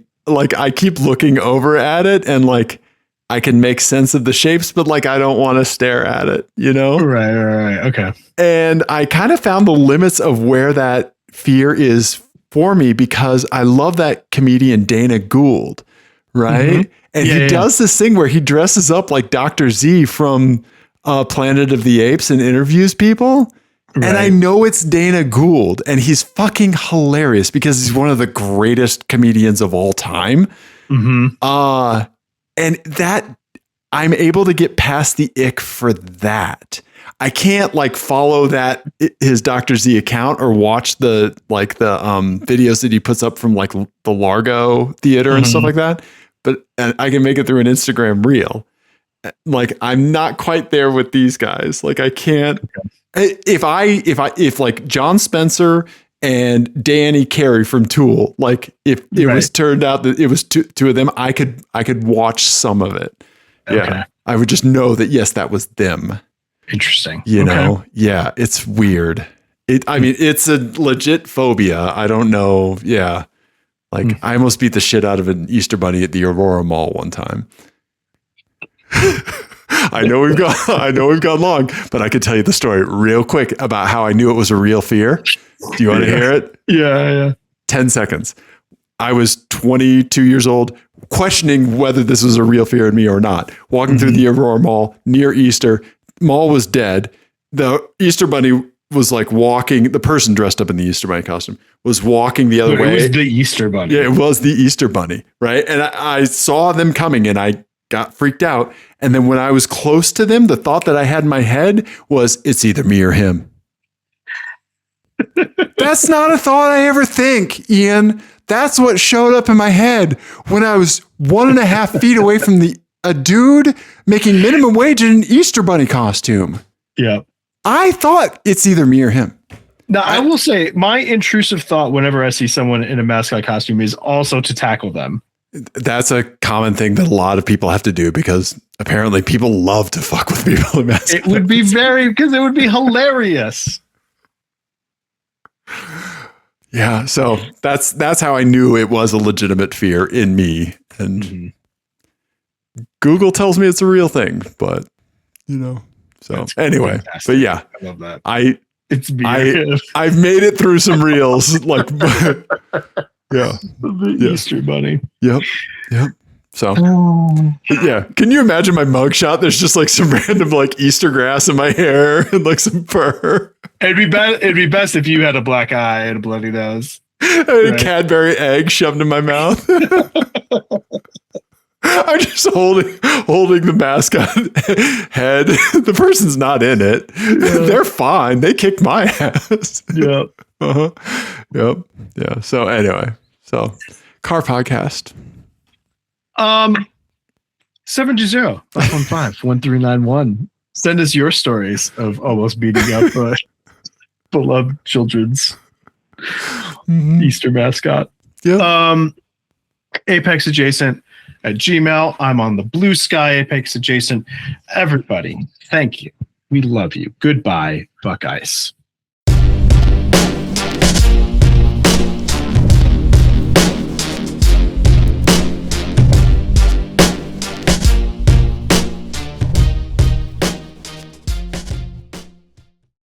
keep looking over at it and like I can make sense of the shapes, but like I don't want to stare at it, Right. Okay. And I kind of found the limits of where that fear is for me, because I love that comedian Dana Gould, right? And he does this thing where he dresses up like Dr. Z from Planet of the Apes and interviews people. Right. And I know it's Dana Gould, and he's fucking hilarious because he's one of the greatest comedians of all time. And that I'm able to get past the ick for that. I can't like follow his Dr. Z account or watch the videos that he puts up from like the Largo Theater and stuff like that. But I can make it through an Instagram reel. Like, I'm not quite there with these guys. Like, I can't. If like John Spencer and Danny Carey from Tool, like if it was turned out that it was two of them, I could watch some of it. Yeah, I would just know that yes, that was them. Interesting. You know, yeah, it's weird. It's a legit phobia. I don't know. Yeah. Like I almost beat the shit out of an Easter bunny at the Aurora Mall one time. I know we've gone long, but I could tell you the story real quick about how I knew it was a real fear. Do you want to hear it? Yeah. 10 seconds. I was 22 years old, questioning whether this was a real fear in me or not. Walking through the Aurora Mall near Easter. Mall was dead. The Easter bunny was like walking. The person dressed up in the Easter bunny costume was walking the other way. It was the Easter bunny. Yeah, it was the Easter bunny, right? And I saw them coming, and I got freaked out. And then when I was close to them, the thought that I had in my head was, it's either me or him. That's not a thought I ever think, Ian. That's what showed up in my head when I was 1.5 feet away from a dude making minimum wage in an Easter Bunny costume. Yeah. I thought it's either me or him. Now, I will say my intrusive thought whenever I see someone in a mascot costume is also to tackle them. That's a common thing that a lot of people have to do because apparently people love to fuck with people in mascots. It would be because it would be hilarious. Yeah, so that's how I knew it was a legitimate fear in me. And Google tells me it's a real thing, but so that's anyway, fantastic. But yeah, I love that. I've made it through some reels, like Easter Bunny. Yep. So yeah, can you imagine my mugshot? There's just like some random like Easter grass in my hair and like some fur. It'd be best if you had a black eye and a bloody nose. And a Cadbury egg shoved in my mouth. I'm just holding the mascot head. The person's not in it. Yeah. They're fine. They kicked my ass. Yep. Yep. Yeah. So anyway, car podcast. 720-515-1391. Send us your stories of almost beating up beloved children's Easter mascot. Yeah. apexadjacent at Gmail. I'm on the Blue Sky Apex Adjacent. Everybody, thank you. We love you. Goodbye, Buckeyes.